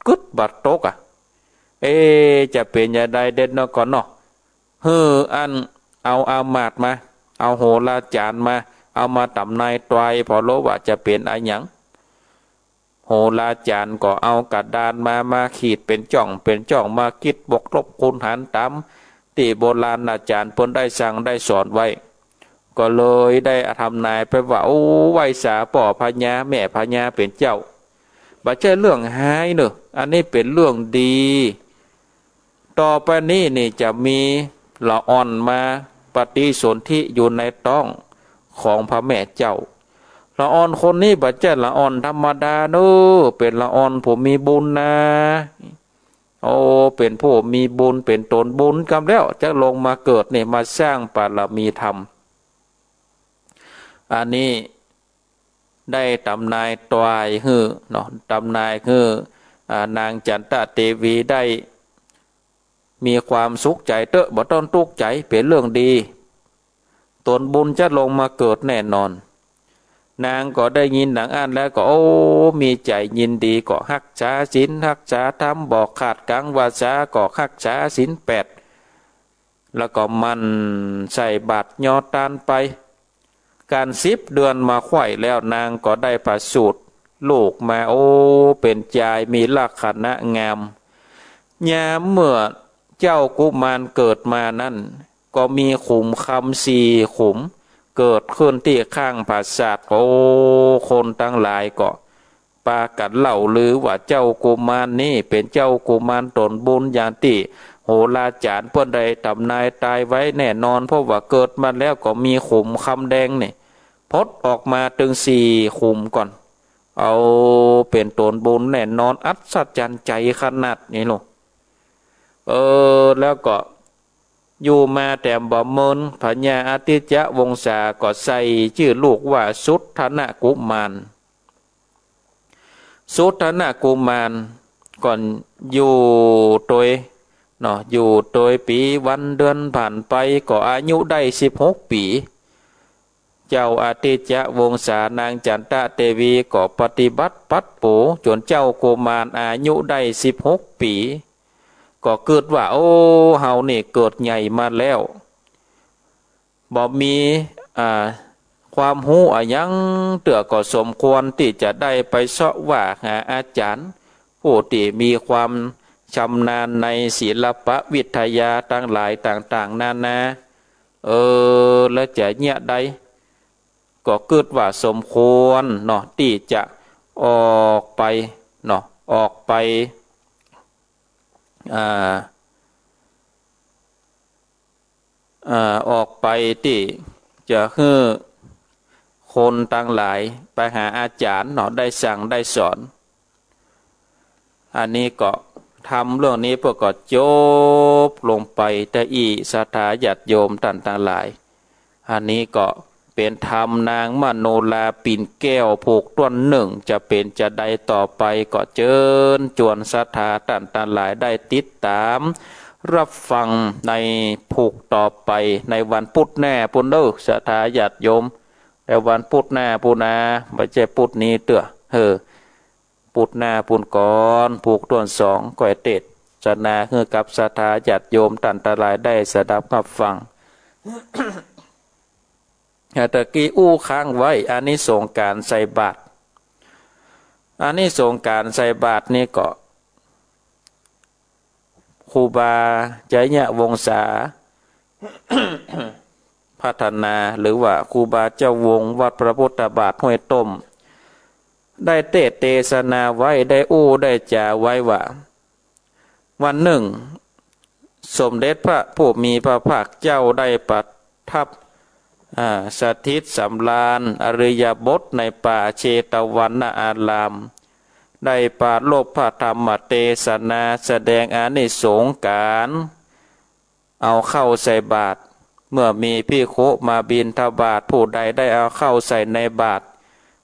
กึดบัดตกจะเป็นอย่างใดเด่นเนาะก่อนเนาะอันเอาอามาตย์มาเอาโหราจารย์มาเอามาตำนายตรายพอรู้ว่าจะเป็นอะไรหยังโหราจารย์ก็เอากระดานมาขีดเป็นจ่องมาคิดบวกลบคูณหารตามที่โบราณอาจารย์เพิ่นได้สั่งได้สอนไว้ก็เลยได้ทำนายไปว่าไหว้สาป่อพญาแม่พญาเป็นเจ้าบ่ใช่เรื่องหายเนอะอันนี้เป็นเรื่องดีต่อไปนี้นี่จะมีละอ่อนมาปฏิสนธิอยู่ในท้องของพระแม่เจ้าละอ่อนคนนี้บ่ใช่ละอ่อนธรรมดาเนอะเป็นละอ่อนผมมีบุญนะเป็นผู้มีบุญเป็นตนบุญกำแล้วจะลงมาเกิดเนี่ยมาสร้างบารมีธรรมอันนี้ได้ตำนายตวายเนาะตำนายนางจันตเทวีได้มีความสุขใจบ่ต้องทุกข์ใจเป็นเรื่องดีตนบุญจะลงมาเกิดแน่นอนนางก็ได้ยินหนังอ่านแล้วก็มีใจยินดีก็รักษาศีลรักษาธรรมบอกขาดกังวาจาก็รักษาศีล8แล้วก็มันใส่บาตรยอตานไป การ10 เดือนมาไข่แล้วนางก็ได้ประสูติลูกมาโอ้เป็นชายมีลักษณะงามยามเมื่อเจ้ากุมารเกิดมานั่นก็มีขุมคำ4 ขุมเกิดขึ้นที่ข้างปราสาทโอ้คนทั้งหลายก็ปากันเล่าลือว่าเจ้ากุมารนี่เป็นเจ้ากุมารตนบุญอย่างที่โหราจารย์เพื่อนใดทำนายตายไว้แน่นอนเพราะว่าเกิดมาแล้วก็มีขุมคำแดงนี่พดออกมาถึง4 ขุมก่อนเอาเป็นตนบุญแน่นอนอัศจรรย์ใจขนาดนี้ลูกแล้วก็อยู่มาแต่บ่เมินพญาอาทิตยวงศาก็ใส่ชื่อลูกว่าสุทธนะกุมารสุทธนะกุมารก่อนอยู่โดยเนาะอยู่โดยปีวันเดือนผ่านไปก็อายุได้16 ปีเจ้าอาทิตยวงศานางจันทเทวีก็ปฏิบัติปัดโปจนเจ้ากุมารอายุได้16 ปีก็เกิดว่าโอ้เฮานี่เกิดใหญ่มาแล้วบ่มีความรู้อะยังเตื้อก็สมควรที่จะได้ไปเสาะว่าหาอาจารย์ผู้ที่มีความชำนาญในศิลปะวิทยาต่างหลายต่างๆนานาแล้วจะเนี่ยได้ก็เกิดว่าสมควรเนาะที่จะออกไปเนาะออกไปออกไปที่จะให้คนต่างหลายไปหาอาจารย์เนาะได้สั่งได้สอนอันนี้ก็ทำเรื่องนี้เพื่อก็จบลงไปแต่อีสถาญาติโยมต่างหลายอันนี้ก็เป็นธรรมนางมโนลาปิ่นแก้วผูกต้นหนึ่งจะเป็นจะได้ต่อไปก็เจิญจวนสถาต่างหลายได้ติดตามรับฟังในผูกต่อไปในวันพุธแน่ปุณเด้อสถาญาติโยมแต่วันพุธหน้าปุนาไม่ใช่พุธนี้เตื้อพุธหน้าปุนก่อนผูกต้น2ก่อยเตดสนาเฮือกับสถาญาติโยมต่างหลายได้สดับรับฟัง ตะกี้อู้ค้างไว้อันนี้ส่งการใส่บาตรอันนี้ส่งการใส่บาตรนี่ก็ครูบาใจเนี่ยวงศา พัฒนาหรือว่าครูบาเจ้าวงวัดพระพุทธบาทห้วยต้มได้เทศนาไว้ได้ได้จ่าไว้ว่าวันหนึ่งสมเด็จพระผู้มีพระภาคเจ้าได้ประทับสถิตสำราญอริยบทในป่าเชตวันนอารามได้ปราโลภพระธรรมเทศนาแสดงอานิสงส์การเอาเข้าใส่บาตรเมื่อมีภิกขุมาบิณฑบาตผู้ใดได้เอาเข้าใส่ในบาตร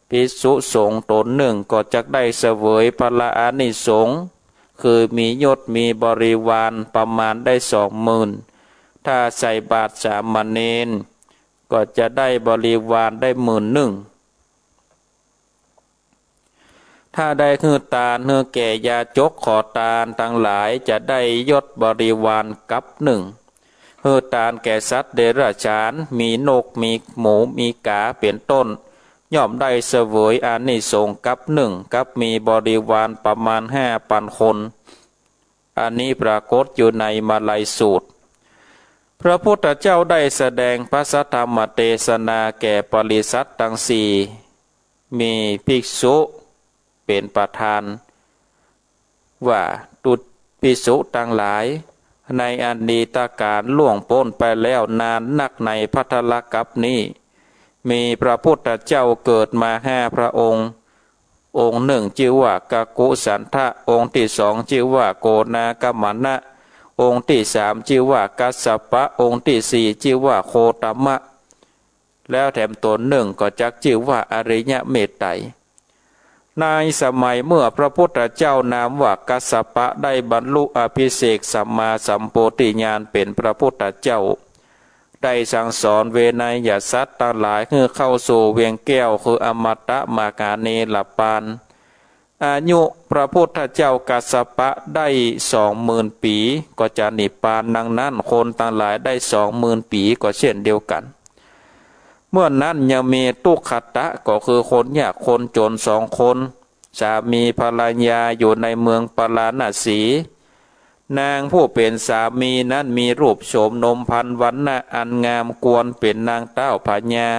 ภิกษุสงฆ์ตนหนึ่งก็จะได้เสวยพระอานิสงส์คือมียศมีบริวารประมาณได้20,000ถ้าใส่บาตรสามเณรก็จะได้บริวารได้11,000ถ้าได้ฮือตาลฮือแก่ยาจกขอตาลทั้งหลายจะได้ยศบริวารกับ1ฮือตาลแก่สัตว์เดรัจฉานมีนกมีหมูมีกาเป็นต้นย่อมได้เสวยอานิสงส์กับ1กับมีบริวารประมาณ5,000 คนอันนี้ปรากฏอยู่ในมาลัยสูตรพระพุทธเจ้าได้แสดงพระสัทธรรมเทศนาแก่ปริษัททั้ง4มีภิกษุเป็นประธานว่าดุจภิกษุทั้งหลายในอดีตการล่วงพ้นไปแล้วนานนักในภัทรกัปนี้มีพระพุทธเจ้าเกิดมา5 พระองค์องค์หนึ่งชื่อว่ากกุสันทะองค์ที่2ชื่อว่าโกนากมนะองค์ที่3ชื่อว่ากัสสปะองค์ที่4ชื่อว่าโคตมะแล้วแถมตนหนึ่งก็จักชื่อว่าอริยเมตไตรในสมัยเมื่อพระพุทธเจ้านามว่ากัสสปะได้บรรลุอภิเษกสัมมาสัมโพธิญาณเป็นพระพุทธเจ้าได้สั่งสอนเวนยสัตว์ทั้งหลายเพื่อเข้าสู่เวียงแก้วคืออมตะมากาเนลปานอายุพระพุทธเจ้ากัสสปะได้20,000 ปีก็จะนิพพานดังนั้นคนทั้งหลายได้20,000 ปีก็เช่นเดียวกัน เมื่อนั้นยังมีทุกขตะก็คือคนยากคนจนสองคนสามีภรรยาอยู่ในเมืองปราณสีนางผู้เป็นสามีนั้นมีรูปโฉมนมพันวรรณะอันงามกวนเป็นนางเต้าพญา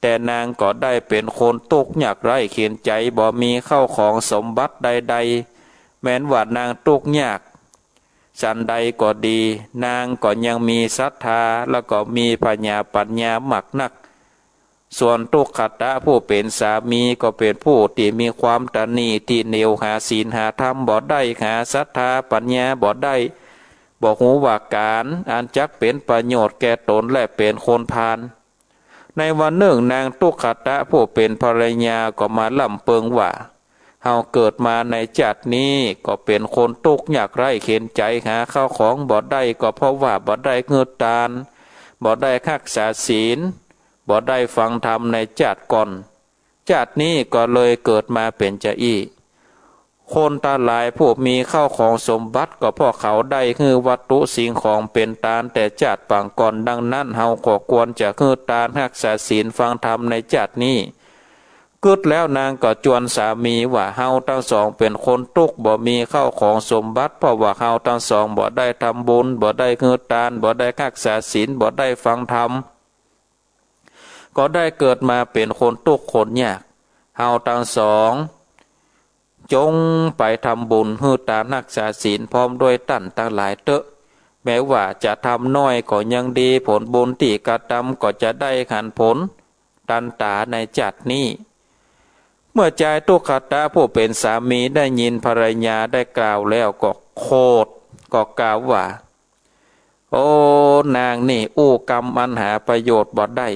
แต่นางก็ได้เป็นคนทุกข์ยากไร้เขียนใจบ่มีเข้าของสมบัติใดๆแม้นว่านางทุกข์ยากฉันใดก็ดีนางก็ยังมีศรัทธาแล้วก็มีปัญญาหมักนักส่วนทุกขตะผู้เป็นสามีก็เป็นผู้ที่มีความตณีที่เหนียวหาศีลหาธรรมบ่ได้หาศรัทธาปัญญาบ่ได้บอกหูว่าการอันจักเป็นประโยชน์แก่ตนและเป็นคนพาลในวันหนึ่งนางทุกขตะผู้เป็นภรรยาก็มาล่ำเปิงว่าเฮาเกิดมาในจัดนี้ก็เป็นคนทุกข์ยากไร้เข็นใจหาข้าวของบ่ได้ก็เพราะว่าบ่ได้เงินทานบ่ได้รักษาศีลบ่ได้ฟังธรรมในจัดก่อนจัดนี้ก็เลยเกิดมาเป็นจะอี้คนตาหลายผู้มีข้าวของสมบัติก็เพราะเขาได้คือวัตถุสิ่งของเป็นตาลแต่จัดปังก่อนดังนั้นเฮาก็ควรจะคือตาลรักษาศีลฟังธรรมในจัดนี้กึดแล้วนางก็จวนสามีว่าเฮาทั้งสองเป็นคนทุกข์บ่มีข้าวของสมบัติเพราะว่าเฮาทั้งสองบ่ได้ทำบุญบ่ได้คือตาลบ่ได้รักษาศีลบ่ได้ฟังธรรมก็ได้เกิดมาเป็นคนทุกข์คนยากเฮาทั้งสองจงไปทำบุญฮือตารักษาศีลพร้อมด้วยตั้นตั้งหลายเตอะแม้ว่าจะทำน้อยก็ยังดีผลบุญที่กระทำก็จะได้ขันผลตันตาในจัดนี้เมื่อใจทุกขตะผู้เป็นสามีได้ยินภรรยาได้กล่าวแล้วก็โคตรก็กล่าวว่าโอ้นางนี่อู้กรรมอันหาประโยชน์บ่ได้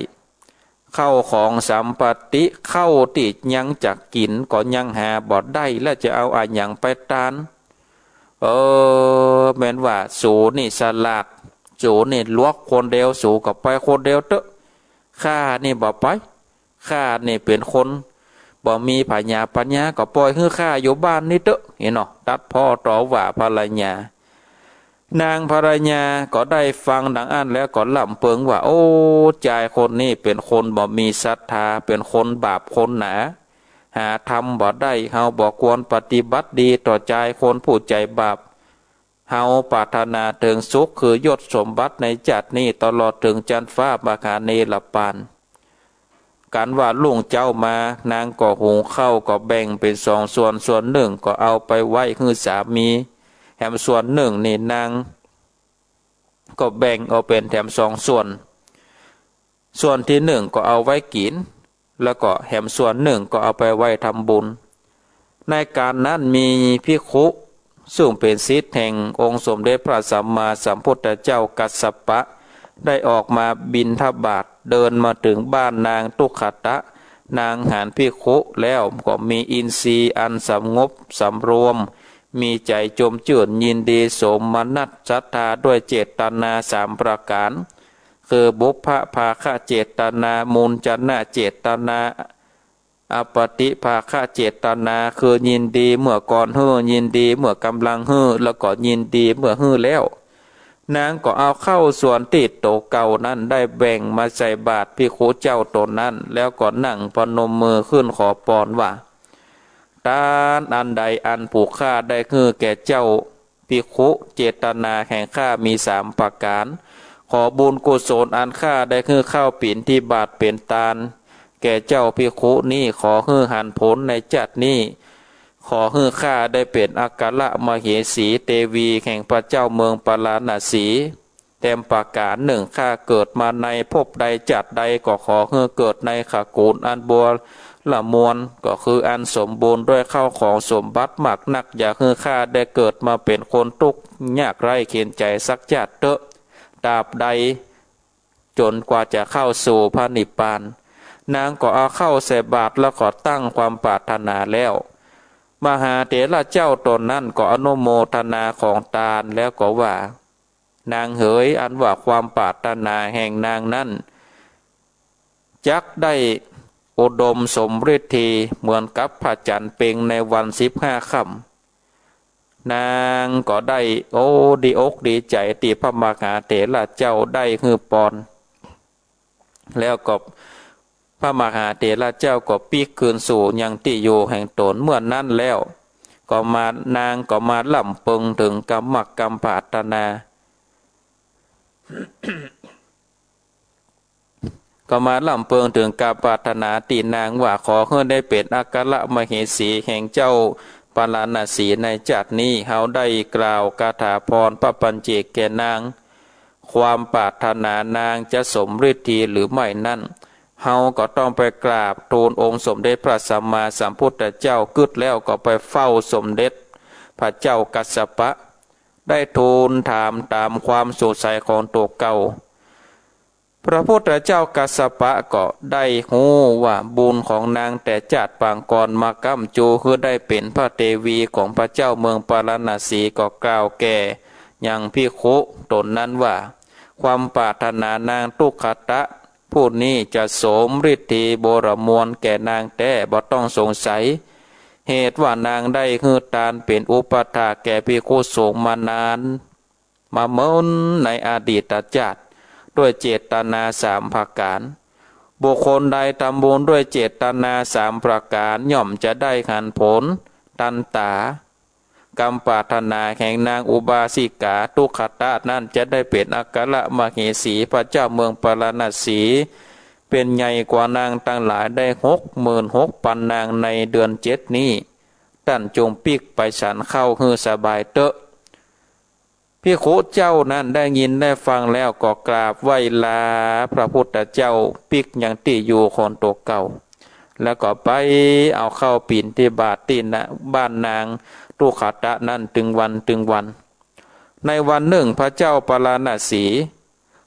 เข้าของสัมปติเข้าติดยังจักกินก็ยังหาบ่ได้และจะเอาอะหยังไปตานแม้นว่าสูนี่สลากสูนี่ลวกคนเดียวสูกับไปคนเดียวเตอะข้านี่บ่ไปข้านี่เป็นคนบ่มีปัญญาก็ปล่อยให้ข้าอยู่บ้านนี่เตอะเห็นเนาะตัดพ่อต่อว่าภรรยานางภรรยาก็ได้ฟังดังอันแล้วก็ล่ำเปิงว่าโอ้ใจคนนี้เป็นคนบ่มีศรัทธาเป็นคนบาปคนหนาหาทำบ่ได้เฮาบ่ควรปฏิบัติดีต่อใจคนผู้ใจบาปเฮาปรารถนาถึงสุขคือยศสมบัติในจัดนี้ตลอดถึงจันฟ้าบาคาเนรปานการว่าลุงเจ้ามานางก็หุงข้าวก็แบ่งเป็นสองส่วนหนึ่งก็เอาไปไว้คือสามีแถมส่วนหนึ่งนี่นางก็แบ่งเอาเป็นแถมสองส่วนที่หนึ่งก็เอาไว้กินแล้วก็แถมส่วนหนึ่งก็เอาไปไว้ทำบุญในการนั้นมีภิกขุซึ่งเป็นศิษย์แห่งองค์สมเด็จพระสัมมาสัมพุทธเจ้ากัสสปะได้ออกมาบิณฑบาตเดินมาถึงบ้านนางทุกขตะนางหานภิกขุแล้วก็มีอินทรีย์อันสงบสำรวมมีใจจมจืดยินดีสมนัสศรัทธาด้วยเจตนาสามประการคือบุพภาคะเจตนามูลจนะเจตนาอปฏิภาคะเจตนาคือยินดีเมื่อก่อนฮื้อยินดีเมื่อกำลังฮื้อแล้วก็ยินดีเมื่อฮื้อแล้วนางก็เอาเข้าส่วนติดโตเก่านั้นได้แบ่งมาใส่บาตรภิกขุเจ้าตนนั้นแล้วก็นั่งพนมมือขึ้นขอพรว่าตานอันใดอันผูกข้าได้คือแก่เจ้าภิกขุเจตนาแห่งข้ามีสามประการขอบุญกุศลอันข้าได้คือข้าวปิ่นที่บาทเป็นตาลแก่เจ้าภิกขุนี้ขอฮือหันผลในจัดนี้ขอฮือข้าได้เป็นอัครมเหสีเตวีแห่งพระเจ้าเมืองปาราณสีเต็มประการหนึ่งข้าเกิดมาในภพใดจัดใดก็ขอฮือเกิดในขกูลอันบัวละมวลก็คืออันสมบูรณ์ด้วยข้าวของสมบัติมากนักอย่าฮือข้าได้เกิดมาเป็นคนทุกข์ยากไร้เข็นใจสักจัดเตอะตราบใดจนกว่าจะเข้าสู่พระนิพพานนางก็เอาเข้าใส่บาตรแล้วก็ตั้งความปรารถนาแล้วมหาเถระเจ้าตนนั้นก็อนุโมทนาของทานแล้วก็ว่านางเหยอันว่าความปรารถนาแห่งนางนั้นจักได้อุดมสมฤทธิเหมือนกับพระจันทร์เพ็งในวัน15 ค่ำนางก็ได้ดีอกดีใจที่พระมหาเถระเจ้าได้ฮือปอนแล้วก็ พระมหาเถระเจ้าก็ปีกคืนสู่ยังที่อยู่แห่งตนเมื่อนั้นแล้วก็มานางก็มาล่ำเปิงถึงกรรมกรรมปรารถนา ก็มาล่ำเปิงถึงการปรารถนาตีนางว่าขอเพื่อได้เป็นอัครมเหสีแห่งเจ้าปาลาณสีในจัดนี้เฮาได้กล่าวคาถาพรพระปัญเจกแก่นางความปรารถนานางจะสมฤทธิ์หรือไม่นั่นเฮาก็ต้องไปกราบทูลองค์สมเด็จพระสัมมาสัมพุทธเจ้ากึดแล้วก็ไปเฝ้าสมเด็จพระเจ้ากัสสปะได้ทูลถามตามความสงสัยของตัวเก่าพระพุทธเจ้ากัสสปะก็ได้หูว่าบุญของนางแต่จัดปางก่อนมากำจูคือได้เป็นพระเทวีของพระเจ้าเมืองปาราณสีก็กล่าวแก่ยังภิกขุตนนั้นว่าความปรารถนานางทุกขตะผู้นี้จะสมฤทธิโบรมวลแก่นางแต่บ่ต้องสงสัยเหตุว่านางได้คือตานเป็นอุปถาแก่ภิกขุสงฆ์มานานมาเมินในอดีตชาติด้วยเจตนาสามประการบุคคลใดทำบุญด้วยเจตนาสามประการย่อมจะได้หันผลตันตากรรมปรารถนาแห่งนางอุบาสิกาทุกขตะนั้นจะได้เป็นอัครมเหสีพระเจ้าเมืองปาราณสีเป็นใหญ่กว่านางตั้งหลายได้66,000นางในเดือน7นี้ท่านจงปิกไปฉันเข้าฮือสบายเตอะภิกขุเจ้านั้นได้ยินได้ฟังแล้วก็กราบไหว้ลาพระพุทธเจ้าปิกยังที่อยู่คนตัวเก่าแล้วก็ไปเอาเข้าปีนที่บาทตีนบ้านนางทุกขตะนั้นถึงวันในวันหนึ่งพระเจ้าปาราณสี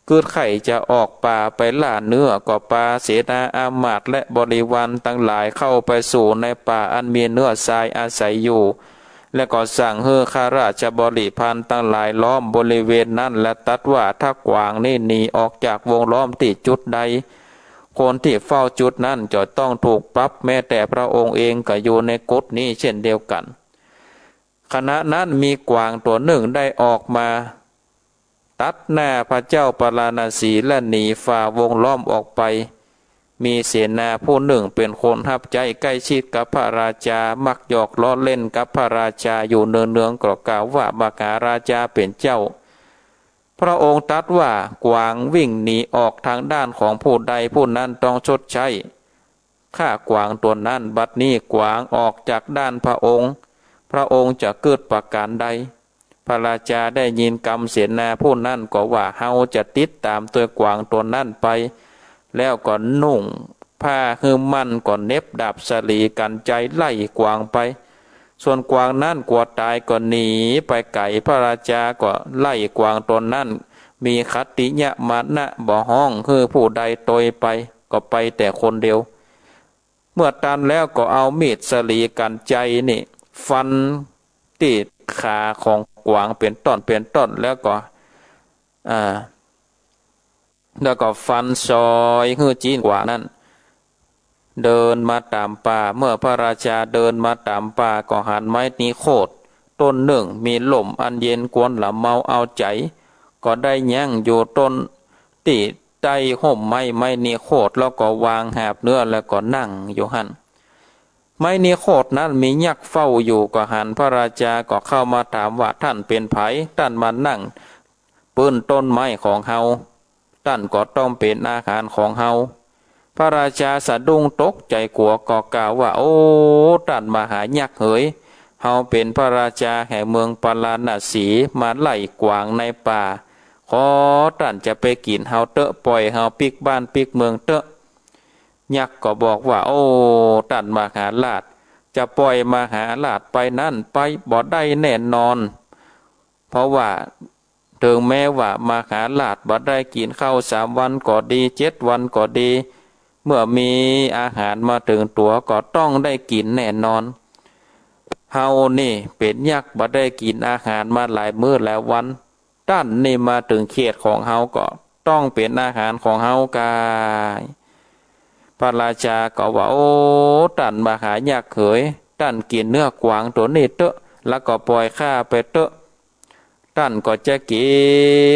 เกิดไข่จะออกป่าไปล่าเนื้อก็ปาเสนาอามาตย์และบริวารทั้งหลายเข้าไปสู่ในป่าอันมีเนื้อทรายอาศัยอยู่และก็สั่งให้ข้าราชบริพารทั้งหลายล้อมบริเวณนั้นและตัดว่าถ้ากวางนี่หนีออกจากวงล้อมที่จุดใดคนที่เฝ้าจุดนั้นจะต้องถูกปรับแม้แต่พระองค์เองก็อยู่ในกฎนี้เช่นเดียวกันขณะนั้นมีกวางตัวหนึ่งได้ออกมาตัดหน้าพระเจ้าปาราณสีและหนีฝ่าวงล้อมออกไปมีเสนาผู้หนึ่งเป็นคนทับใจใกล้ชิดกับพระราชามักหยอกล้อเล่นกับพระราชาอยู่เนืองๆก็กล่าวว่ามหาราชาเป็นเจ้าพระองค์ตรัสว่ากวางวิ่งหนีออกทางด้านของผู้ใดผู้นั้นต้องชดใช้ฆ่ากวางตัวนั้นบัดนี้กวางออกจากด้านพระองค์พระองค์จะเกิดประการใดพระราชาได้ยินคำเสนาผู้นั้นก็ว่าเฮาจะติดตามตัวกวางตัวนั้นไปแล้วก็นุ่งผ้าหืมมันก็เน็บดาบสลีกันใจไล่กวางไปส่วนกวางนั้นกลัวตายก็หนีไปไก่พระราชาก็ไล่กวางตัวนั้นมีคติยะมานะบ่ห้องคือผู้ใดตยไปก็ไปแต่คนเดียวเมื่อตันแล้วก็เอามีดสลีกันใจนี่ฟันที่ขาของกวางเป็นต้นแล้วก็ฟันซอยฮื้อจีนกว่านั้นเดินมาตามป่าเมื่อพระราชาเดินมาตามป่าก็หันไม้นี้โคตรต้นหนึ่งมีลมอันเย็นกวนละเมาเอาใจก็ได้ยั่งอยู่ต้นติใต้ห่มไม้นี้โคตรแล้วก็วางแหบเนื้อแล้วก็นั่งอยู่หันไม้นี้โคตรนั้นมียักษ์เฝ้าอยู่ก็หันพระราชาก็เข้ามาถามว่าท่านเป็นไผท่านมานั่งปื้นต้นไม้ของเฮาท่านก็ต้องเป็นอาหารของเฮาพระราชาสะดุ้งตกใจกลัวก็กล่าวว่าโอ้ท่านมหายักษ์เอ๋ยเฮาเป็นพระราชาแห่งเมืองปาราณสีมาไล่กวางในป่าขอท่านจะไปกินเฮาเตอะปล่อยเฮาปิกบ้านปิกเมืองเตอะยักษ์ก็บอกว่าโอ้ท่านมหาราชจะปล่อยมหาราชไปนั่นไปบ่ได้แน่นอนเพราะว่าถึงแม้ว่ามหาราชบ่ได้กินข้าว3 วันก็ดี7 วันก็ดีเมื่อมีอาหารมาถึงตัวก็ต้องได้กินแน่นอนเฮานี่เป็นยักษ์บ่ได้กินอาหารมาหลายมื้อหลายวันด้านนี่มาถึงเขตของเฮาก็ต้องเป็นอาหารของเฮากายพระราชาก็ว่าโอ้ท่านมหายักษ์เขยท่านกินเนื้อกวางตัวนี้เตอะแล้วก็ปล่อยข้าไปเตอะท่านก็จะกิ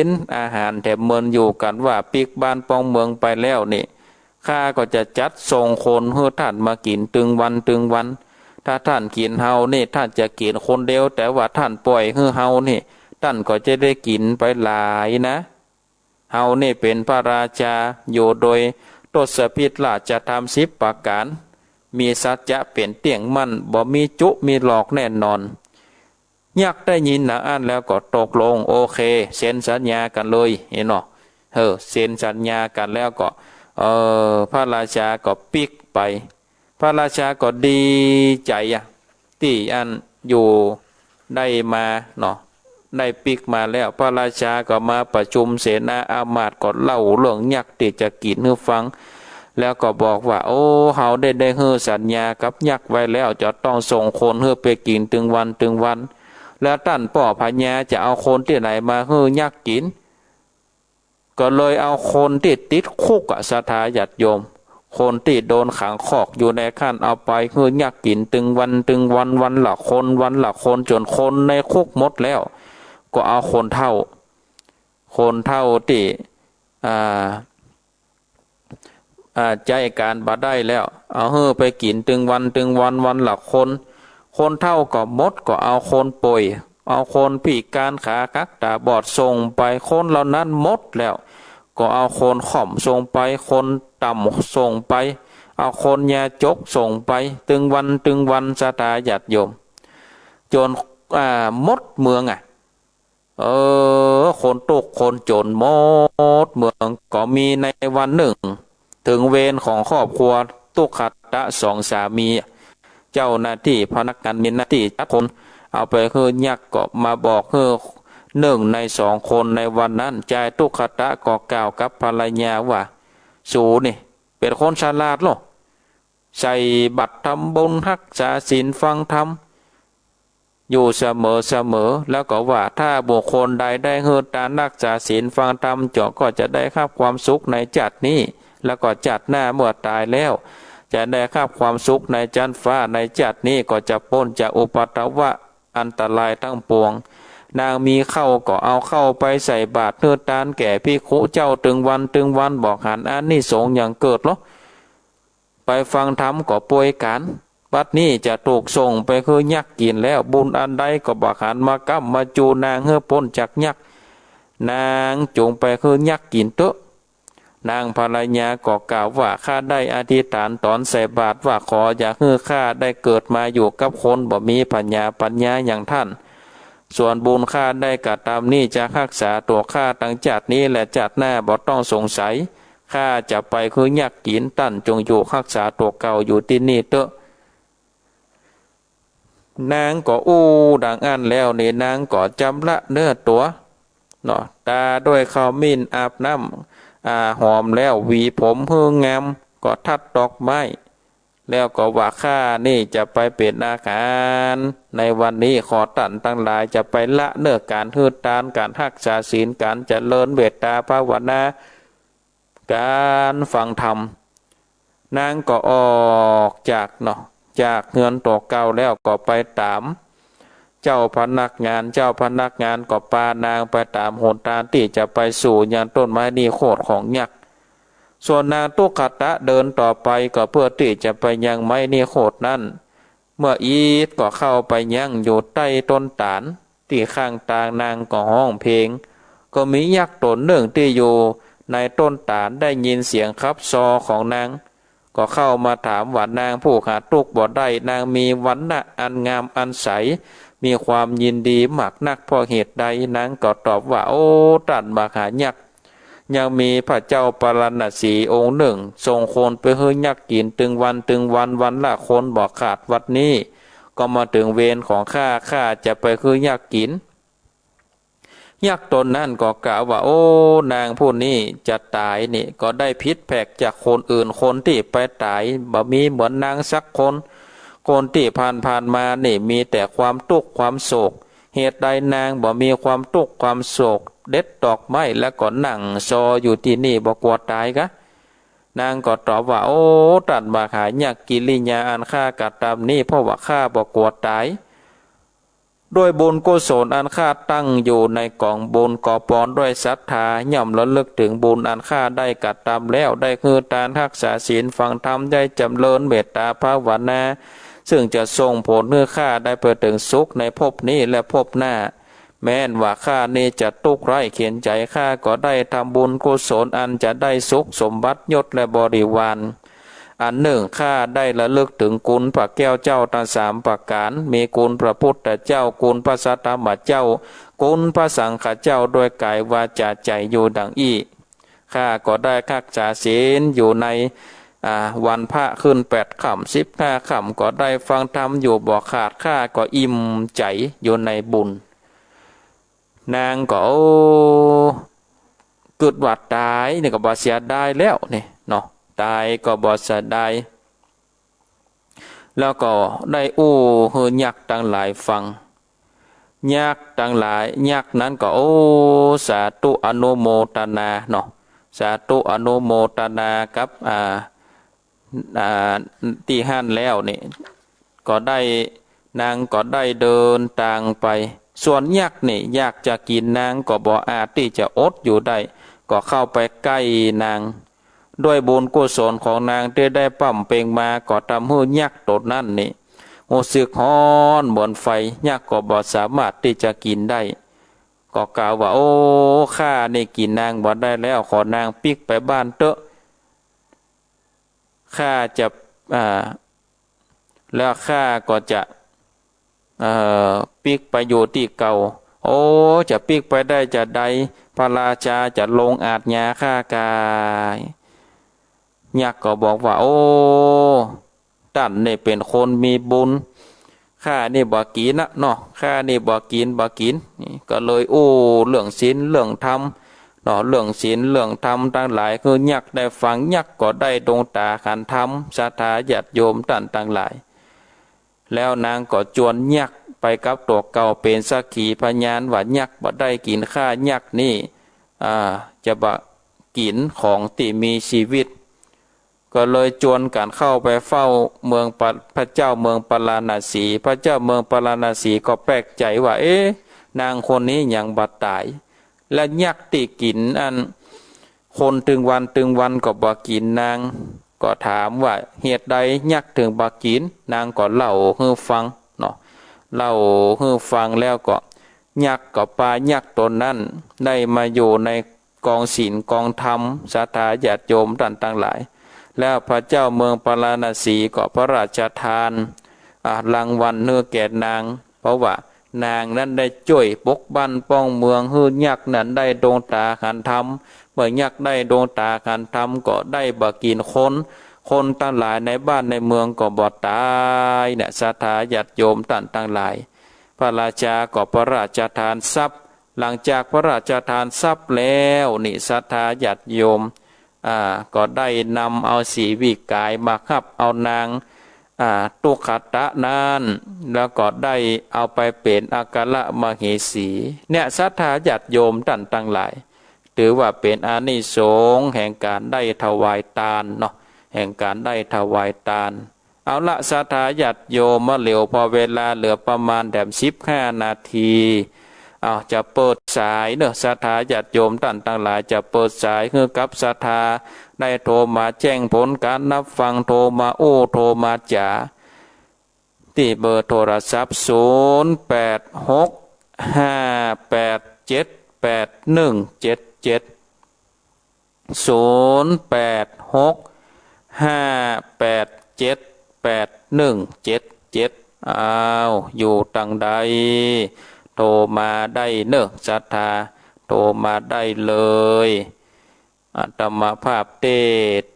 นอาหารแต่เมินอยู่กันว่าปิกบ้านปองเมืองไปแล้วนี่ ข้าก็จะจัดส่งคนให้ท่านมากินตึงวันตึงวันถ้าท่านกินเฮานี่ท่านจะกินคนเดียวแต่ว่าท่านปล่อยให้เฮานี่ท่านก็จะได้กินไปหลายนะเฮานี่เป็นพระราชาอยู่โดยทศพิธราชธรรม10 ประการมีสัจจะเป็นเตี่ยงมั่นบ่มีจุมีหลอกแน่นอนยักษ์ได้ยินนะอันแล้วก็ตกลงโอเคเซ็นสัญญากันเลยเห็นเนาะเซ็นสัญญากันแล้วก็พระราชาก็ปิกไปพระราชาก็ดีใจที่อันอยู่ได้มาเนาะได้ปิกมาแล้วพระราชาก็มาประชุมเสนาอามาตย์ก็เล่าเรื่องยักษ์ที่จะกินให้ฟังแล้วก็บอกว่าโอ้เฮาได้เฮือสัญญากับยักษ์ไว้แล้วจะต้องส่งคนเฮือไปกินตึงวันตึงวันแล้วท่านป่อพญาจะเอาคนที่ไหนมาเฮือยักษ์กินก็เลยเอาคนที่ติดคุกศรัทธาญาติโยมคนที่โดนขังคอกอยู่ในขั้นเอาไปเฮือยักษ์กินตึงวันตึงวันวันละคนวันละคนจนคนในคุกหมดแล้วก็เอาคนเท่าที่ใจการบ่ได้แล้วเอาเฮือไปกินตึงวันตึงวันวันละคนเท่าก็หมดก็เอาคนป่วยเอาคนพิการขากักตาบอดส่งไปคนเหล่านั้นหมดแล้วก็เอาคนข่อมส่งไปคนต่ำส่งไปเอาคนยาจกส่งไปตึงวันสตาญาติโยมจนหมดเมืองคนตกคนจนหมดเมืองก็มีในวันหนึ่งถึงเวรของครอบครัวตุขัตตะ2 สามีเจ้าหน้าที่พนักงานมีหน้าที่จัดคนเอาไปคือยักษ์ก็มาบอกคือ1 ใน 2คนในวันนั้นใจตุขัตตะก็กล่าวกับภรรยาว่าสูนี่เป็นคนฉลาดหรอใส่บัตรทำบุญรักษาศีลฟังธรรมอยู่เสมอแล้วก็ว่าถ้าบุคคลใดได้เฮือการรักษาศีลฟังธรรมก็จะได้รับความสุขในจัดนี้แล้วก็จัดหน้าเมื่อตายแล้วจะได้รับความสุขในจันฟ้าในจัดนี้ก็จะพ้นจากอุปัตตวะอันตรายทั้งปวงนางมีเข้าก็เอาเข้าไปใส่บาตรเนื้อตานแก่ภิกขุเจ้าตึงวันบอกหันอันนี้สงอย่างเกิดหรอไปฟังธรรมก็ป่วยกันบัดนี้จะถูกส่งไปคือยักษ์กินแล้วบุญอันใดก็บอกหันมากัมมาจูนางเฮือพ้นจากยักษ์นางจงไปคือยักษ์กินเตอะนางภรรยาก็กล่าวว่าข้าได้อธิษฐานตอนใส่บาตรว่าขออย่าให้ข้าได้เกิดมาอยู่กับคนบ่มีปัญญาอย่างท่านส่วนบุญข้าได้กระทำนี้จะรักษาตัวข้าตั้งจัดนี้และจัดหน้าบ่ต้องสงสัยข้าจะไปคือยักษ์กินตั้นจงอยู่รักษาตัวเก่าอยู่ที่นี่เตอะนางก็ดังอันแล้วนี่นางก็จำละเนื้อตัวเนาะตาด้วยข้าวมิ้นอาบน้ำหอมแล้วหวีผมเพื่องามก็ทัดดอกไม้แล้วก็ว่าข้านี่จะไปเป็นอาการในวันนี้ขอตันตั้งหลายจะไปละเนื้อการฮืดตานการรักษาศีลการเจริญเวทตาภาวนาการฟังธรรมนางก็ออกจากเนาะจากเงินตัวเก่าแล้วก็ไปตามเจ้าพนักงานก็พานางไปตามหนทางที่จะไปสู่ยันต้นไม้นิโคธของยักษ์ส่วนนางตุขัตตะเดินต่อไปก็เพื่อที่จะไปยังไม้นิโคธนั้นเมื่ออีทก็เข้าไปยังอยู่ใต้ต้นตาลที่ข้างตางนางก็ห้องเพลงก็มียักษ์ตนหนึ่งที่อยู่ในต้นตาลได้ยินเสียงครับซอของนางก็เข้ามาถามว่านางผู้ขาดทุกข์บ่ได้นางมีวรรณะอันงามอันใสมีความยินดีมากนักเพราะเหตุใดนางก็ตอบว่าโอ้ตรัสมาหายักษ์ยังมีพระเจ้าปรณสีองค์หนึ่งส่งคนไปให้ยักษ์กินตึงวันวันละคนบอกขาดวัดนี้ก็มาถึงเวรของข้าจะไปให้ยักษ์กินยักษ์ตนนั่นก็กล่าวว่าโอ้นางผู้นี้จะตายนี่ก็ได้พิษแผกจากคนอื่นคนที่ไปตายบ่มีเหมือนนางสักคนที่ผ่านมานี่มีแต่ความทุกข์ความโศกเหตุใดนางบ่มีความทุกข์ความโศกเด็ดดอกไม้แล้วก็นั่งซออยู่ที่นี่บ่กลัวตายกะนางก็ตอบว่าโอ้ตรัสมาหายักษ์กิริยาอันข้ากระทำนี่เพราะว่าข้าบ่กลัวตาย ด้วยบุญกุศลอันข้าตั้งอยู่ในกองบุญก่อปอนด้วยศรัทธาย่อมระลึกถึงบุญอันข้าได้กัดตามแล้วได้คือทานรักษาศีลฟังธรรมได้จำเริญเมตตาภาวนาซึ่งจะส่งผลเนื้อข้าได้ไปถึงสุขในภพนี้และภพหน้าแม้นว่าข้านี้จะทุกข์ไร้เขียนใจข้าก็ได้ทำบุญกุศลอันจะได้สุขสมบัติยศและบริวารอันหนึ่งข้าได้ระลึกถึงคุณพระแก้วเจ้าทั้งสามประการมีคุณพระพุทธเจ้าคุณพระสัตตมเจ้าคุณพระสังฆเจ้าโดยกายวาจาใจอยู่ดังอี้ข้าก็ได้รักษาศีลอยู่ในวันพระขึ้น8 ค่ำ 15 ค่ำก็ได้ฟังธรรมอยู่บ่ขาดข้าก็อิ่มใจอยู่ในบุญนางก็เกิดวัดตายนี่ก็บ่เสียดายแล้วนี่เนาะตายก็บ่เสียดายแล้วก็ได้เฮือยักษ์ทั้งหลายฟังยักษ์ทั้งหลายยักษ์นั้นก็สาธุอนุโมทนาเนาะสาธุอนุโมทนากับที่ห้านแล้วนี่ก็ได้นางก็ได้เดินทางไปส่วนยักษ์นี่อยากจะกินนางก็บ่อาจที่จะอดอยู่ได้ก็เข้าไปใกล้นางด้วยบุญกุศลของนางที่ได้ปั่มเปงมาก็ทำให้ยักษ์ตนนั้นนี่รู้สึกร้อนบนไฟยักษ์ก็บ่สามารถที่จะกินได้ก็กล่าวว่าข้านี่กินนางบ่ได้แล้วขอนางปิกไปบ้านเถอะข้าจะแล้วข้าก็จะปิกไปอยู่ที่เก่าจะปิกไปได้จะใดพระราชาจะลงอาญาฆ่ากายยักษ์ก็บอกว่าท่านนี่เป็นคนมีบุญข้านี่บ่กินนะเนาะข้านี่บ่กินนี่ก็เลยเรื่องศีลเรื่องธรรมเนาะเรื่องศีลเรื่องธรรมทั้งหลายคือยักษ์ได้ฟังยักษ์ก็ได้ดวงตาขันธรรมศรัทธาญาติโยมท่านทั้งหลายแล้วนางก็จวนยักษ์ไปกับตัวเก่าเป็นสักขีพยานว่ายักษ์บ่ได้กินข้ายักษ์นี่จะบ่กินของที่มีชีวิตก็เลยจวนกันเข้าไปเฝ้าเมืองพระเจ้าเมืองปาราณสีพระเจ้าเมืองปาราณสีก็แปลกใจว่านางคนนี้ยังบ่ตายและยักษ์ที่กินอันคนถึงวันก็บ่กินนางก็ถามว่าเหตุใดยักษ์ถึงบ่กินนางก็เล่าให้ฟังเนาะเล่าให้ฟังแล้วก็ยักษ์ก็ปายักษ์ตนนั้นได้มาอยู่ในกองศีลกองธรรมศรัทธาญาติโยมท่านทั้งหลายแล้วพระเจ้าเมืองปาราณสีก็พระราชทานรางวัลเนื้อแก่นางเพราะว่านางนั้นได้ช่วยปกบ้านป้องเมืองฮื้อยักษ์นั้นได้ดวงตาขันธรรมเมื่อยักษ์ได้ดวงตาขันธรรมก็ได้บ่กินคนทั้งหลายในบ้านในเมืองก็บ่ตายเนี่ยศรัทธาญาติโยมท่านทั้งหลายพระราชาก็พระราชทานทรัพย์หลังจากพระราชทานทรัพย์แล้วนี่ศรัทธาญาติโยมก็ได้นำเอาสีวิกายมาขับเอานางตุขตะนั้นแล้วก็ได้เอาไปเป็นอากาละมเหสีเนี่ยศรัทธาญาติโยมท่านทั้งหลายถือว่าเป็นอานิสงส์แห่งการได้ถวายทานเนาะแห่งการได้ถวายทานเอาละศรัทธาญาติโยมมาเหลียวพอเวลาเหลือประมาณ15 นาทีจะเปิดสายเนอะศรัทธาญาติโยมท่านทั้งหลายจะเปิดสายคือกับศรัทธาได้โทรมาแจ้งผลการนับฟังโทรมาโทรมาจ๋าที่เบอร์โทรศัพท์0865878177อยู่ตังใดโทรมาได้เนอะศรัทธาโทรมาได้เลยอาตมาภาพเต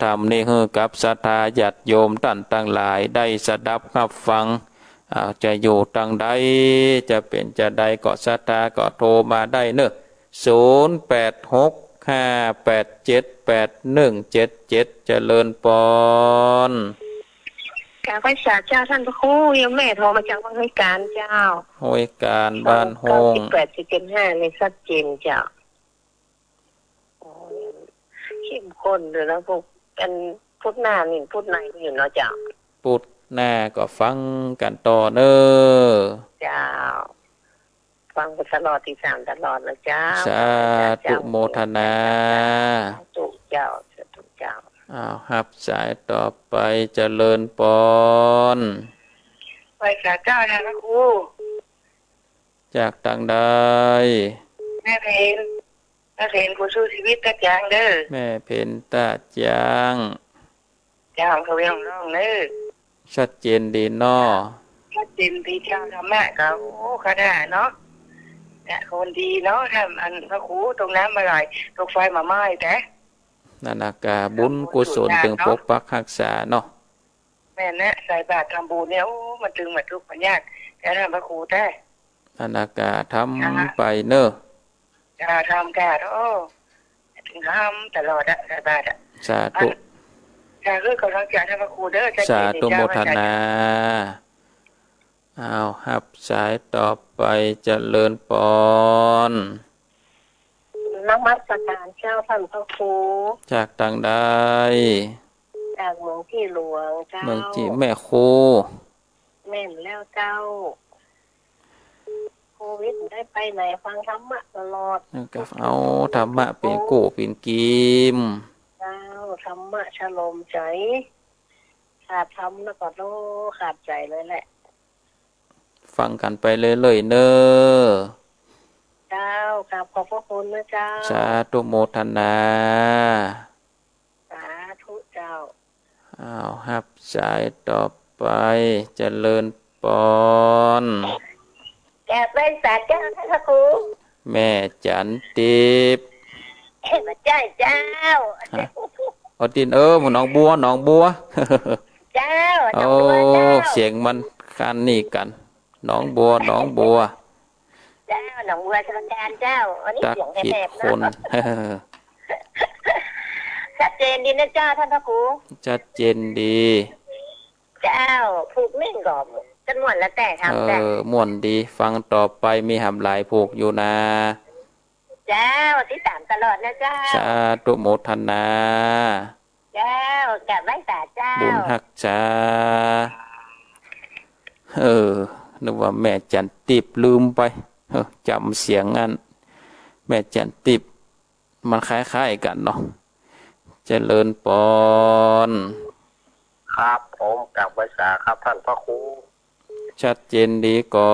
ทำนี่คือกับศรัทธาญาติโยมท่านทั้งหลายได้สดับรับฟังจะอยู่ตังใดจะเป็นจะใดก็ศรัทธาก็โทรมาได้เนอะ0865878177เจริญปอนกาพระชาเจ้าท่านพระครูยังแม่โทรมาจากวังห้วยการเจ้าห้วยการบ้านห้อง98.75ในชัดเจนเจ้าเข้มข้นเลยนะพวกกันพุทธหน้านี่พุทธในอยู่เนาะเจ้าพุทธหน้าก็ฟังกันต่อเนอเจ้า ฟังไปตลอดที่3ตลอดนะเจ้าสาธุโมทนาตุเจ้าตุเจ้าหับสายต่อไปเจริญปนไปสาเจ้านะพระครูจากต่างใดแม่เพนผู้สู้ชีวิตตาจางเด้อแม่เพนตาจางเจ้าเขาเรียกน้องเด้อชัดเจนดีเนาะชัดเจนดีเจ้าธรรมะก็โอ้ขนาดเนาะเนี่ยคนดีเนาะทำอันพระครูตรงน้ำมาไหลตกไฟมาไหม้แต่นานากาบุญกุศลถึงปกปักรักษาเนาะแม่นะใส่บาตรทำบุญเนี่ยมันถึงมาทุกข์มันยากแต่ทำพระครูได้นานากาทำไปเนอะจะทำได้โอ้ถึงทำตลอดอะใส่บาตรอะสาธุสาธุกำลังใจให้พระครูเด้อสาธุโมทนาหับสายต่อไปเจริญปนนมัสการเจ้าท่านพระครูจากต่างใดจากเมืองที่หลวงเจ้าเมืองจีแม่ครูแม่นแล้วเจ้าโควิดได้ไปไหนฟังธรรมะตลอดก็เอาธรรมะเป็นกูเป็นกิมเจ้าธรรมะฉลมใจขาดธรรมแล้วก็โลขาดใจเลยแหละฟังกันไปเลยเนอเจ้ากราบขอบพระคุณนะเจ้าสาธุโมทนาสาธุเจ้าหับสายต่อไปเจริญปนแก่เป็นสาเจ้าท่านพระครูแม่จันทิพย์มาเจ้าเจ้าเอาดินหมูน้องบัวเจ้าโอ้เสียงมันกันนี่กันน้องบัวเจ้าหนองบัวสมการเจ้าอันนี้เสียงแหบๆนะชัดเจนดีนะเจ้าท่านพระครูชัดเจนดีเจ้าผูกมิ่งกอบจนม่วนแล้วแต่ทำแต่ม่วนดีฟังต่อไปมีหำหลายผูกอยู่นะเจ้าที่3ตลอดนะเจ้าสาธุโมทนาเจ้ากับไว้สาเจ้าบุญฮักษานึกว่าแม่จันติบลืมไปจำเสียงงั้นแม่จันติบมันคล้ายๆกันเนาะเจริญปนครับผมกับภาษาครับท่านพระครูชัดเจนดีก่อ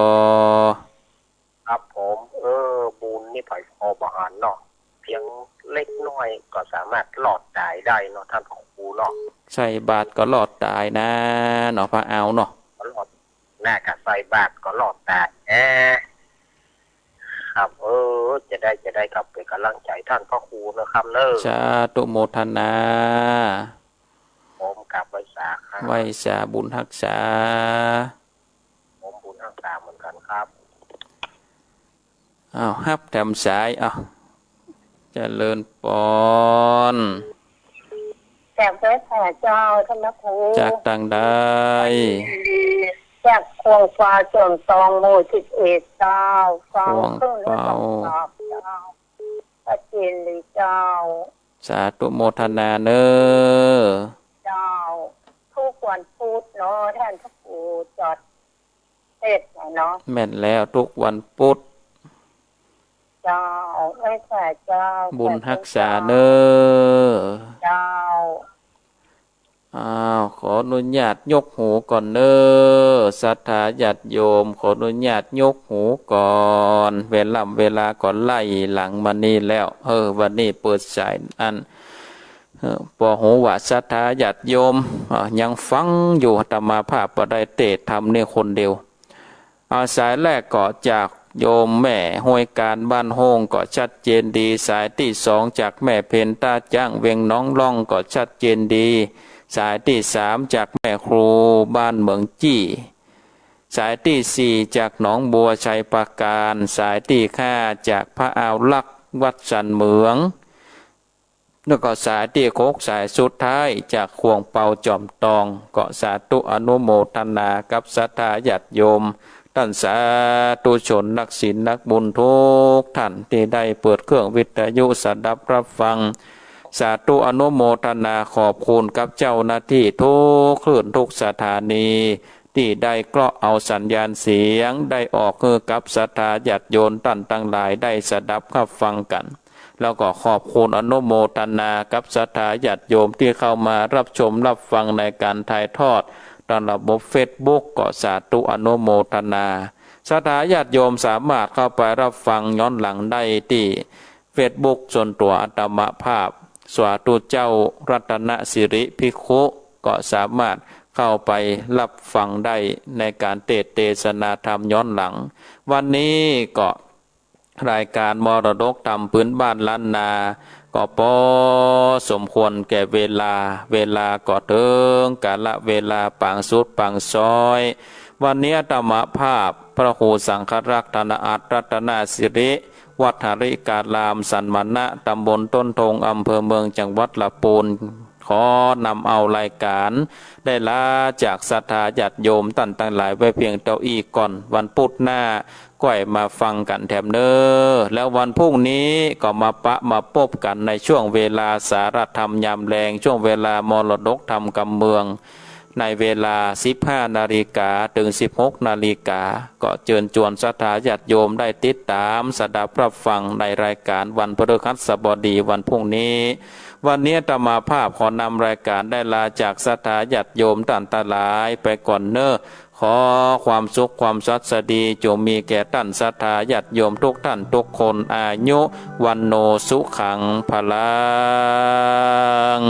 ครับผมบุญนี่ไผ่พอบหารเนาะเพียงเล็กน้อยก็สามารถหลอดตายได้เนาะท่านพระครูเนาะใส่บาตรก็หลอดตายนะเนาะพระเอาเนาะหน้ากับใส่บาตรก็หลอดตายครับจะได้กลับเป็นกำลังใจท่านพ่อครูนะครับเนอะสาธุโมทนาผมกับไว้สาครับไว้สาบุญรักษาผมบุญรักษาเหมือนกันครับฮับแถมสายเจริญปนแถมเจ้าท่านพระครูจากต่างใดจากควงฟ้าจนตองโม11เจ้าฟังเครื่องเป่าเจ้าพระเจนเลยเจ้าสาธุโมทนาเนอเจ้าทุกวันพุธเนาะท่านพระครูจอดเทศเนาะแม่นแล้วทุกวันพุธเจ้าไม่ใช่เจ้าบุญรักษาเนอเจ้าขออนุญาตยกหูก่อนเนอศรัทธาญาติโยมขออนุญาตยกหูก่อนเวลาก่อนไล่หลังมานี่แล้ววันนี้เปิดสายอันปอหูว่าศรัทธาญาติโยมยังฟังอยู่ธรรมาภาพบ่ได้เตทำเนี่ยคนเดียวสายแรกก็จากโยมแม่ห้วยการบ้านโฮงก็ชัดเจนดีสายที่2จากแม่เพนตาจ้างเวียงน้องล่องก็ชัดเจนดีสายที่3จากแม่ครูบ้านเมืองจี้สายที่4จากหนองบัวชัยปราการสายที่5จากพระอาวลักษ์วัดสันเหมืองแล้วก็สายที่6สายสุดท้ายจากขวงเป่าจอมตองก็สาธุอนุโมทนากับศรัทธาญาติโยมท่านสาธุชนนักศีลนักบุญทุกท่านที่ได้เปิดเครื่องวิทยุสดับรับฟังสาธุอนุโมทนาขอบคุณกับเจ้าหน้าที่ทุกคลื่นทุกสถานี ที่ได้เกราะเอาสัญญาณเสียงได้ออกคือกับศรัทธาญาติโยมตั้นตั้งหลายได้สดับขับฟังกันแล้วก็ขอบคุณอนุโมทนากับศรัทธาญาติโยมที่เข้ามารับชมรับฟังในการถ่ายทอดตามระบบ Facebook ก็สาธุอนุโมทนาศรัทธาญาติโยมสามารถเข้าไปรับฟังย้อนหลังได้ที่ Facebook ส่วนตัวอาตมาภาพสาธุเจ้ารัตนสิริภิกขุก็สามารถเข้าไปรับฟังได้ในการเทศนาธรรมย้อนหลังวันนี้ก็รายการมรดกธรรมพื้นบ้านล้านนาก็พอสมควรแก่เวลาก็ถึงกาลเวลาปางสุดปางซอยวันนี้ธรรมภาพพระครูสังฆรักษ์ธนอัตรัตนสิริวัดหริกาลามสันมณะตำบลต้นทงอำเภอเมืองจังหวัดลำพูนขอนำเอารายการได้ลาจากศรัทธาญาติโยมตั้งหลายไว้เพียงเท่าอีกก่อนวันพุธหน้าก็ให้มาฟังกันแถมเนอแล้ววันพรุ่งนี้ก็มาพบกันในช่วงเวลาสารธรรมยามแรงช่วงเวลามรดกธรรมกำเมืองในเวลา 15 นาฬิกาถึง 16 นาฬิกาก็เชิญชวนศรัทธาญาติโยมได้ติดตามสดับรับฟังในรายการวันพฤหัสบดีวันพรุ่งนี้วันนี้อาตมาภาพขอนำรายการได้ลาจากศรัทธาญาติโยมตั้งหลายไปก่อนเนอขอความสุขความสัสดีจงมีแก่ท่านศรัทธาญาติโยมทุกท่านทุกคนอายุวันโนสุขังพลัง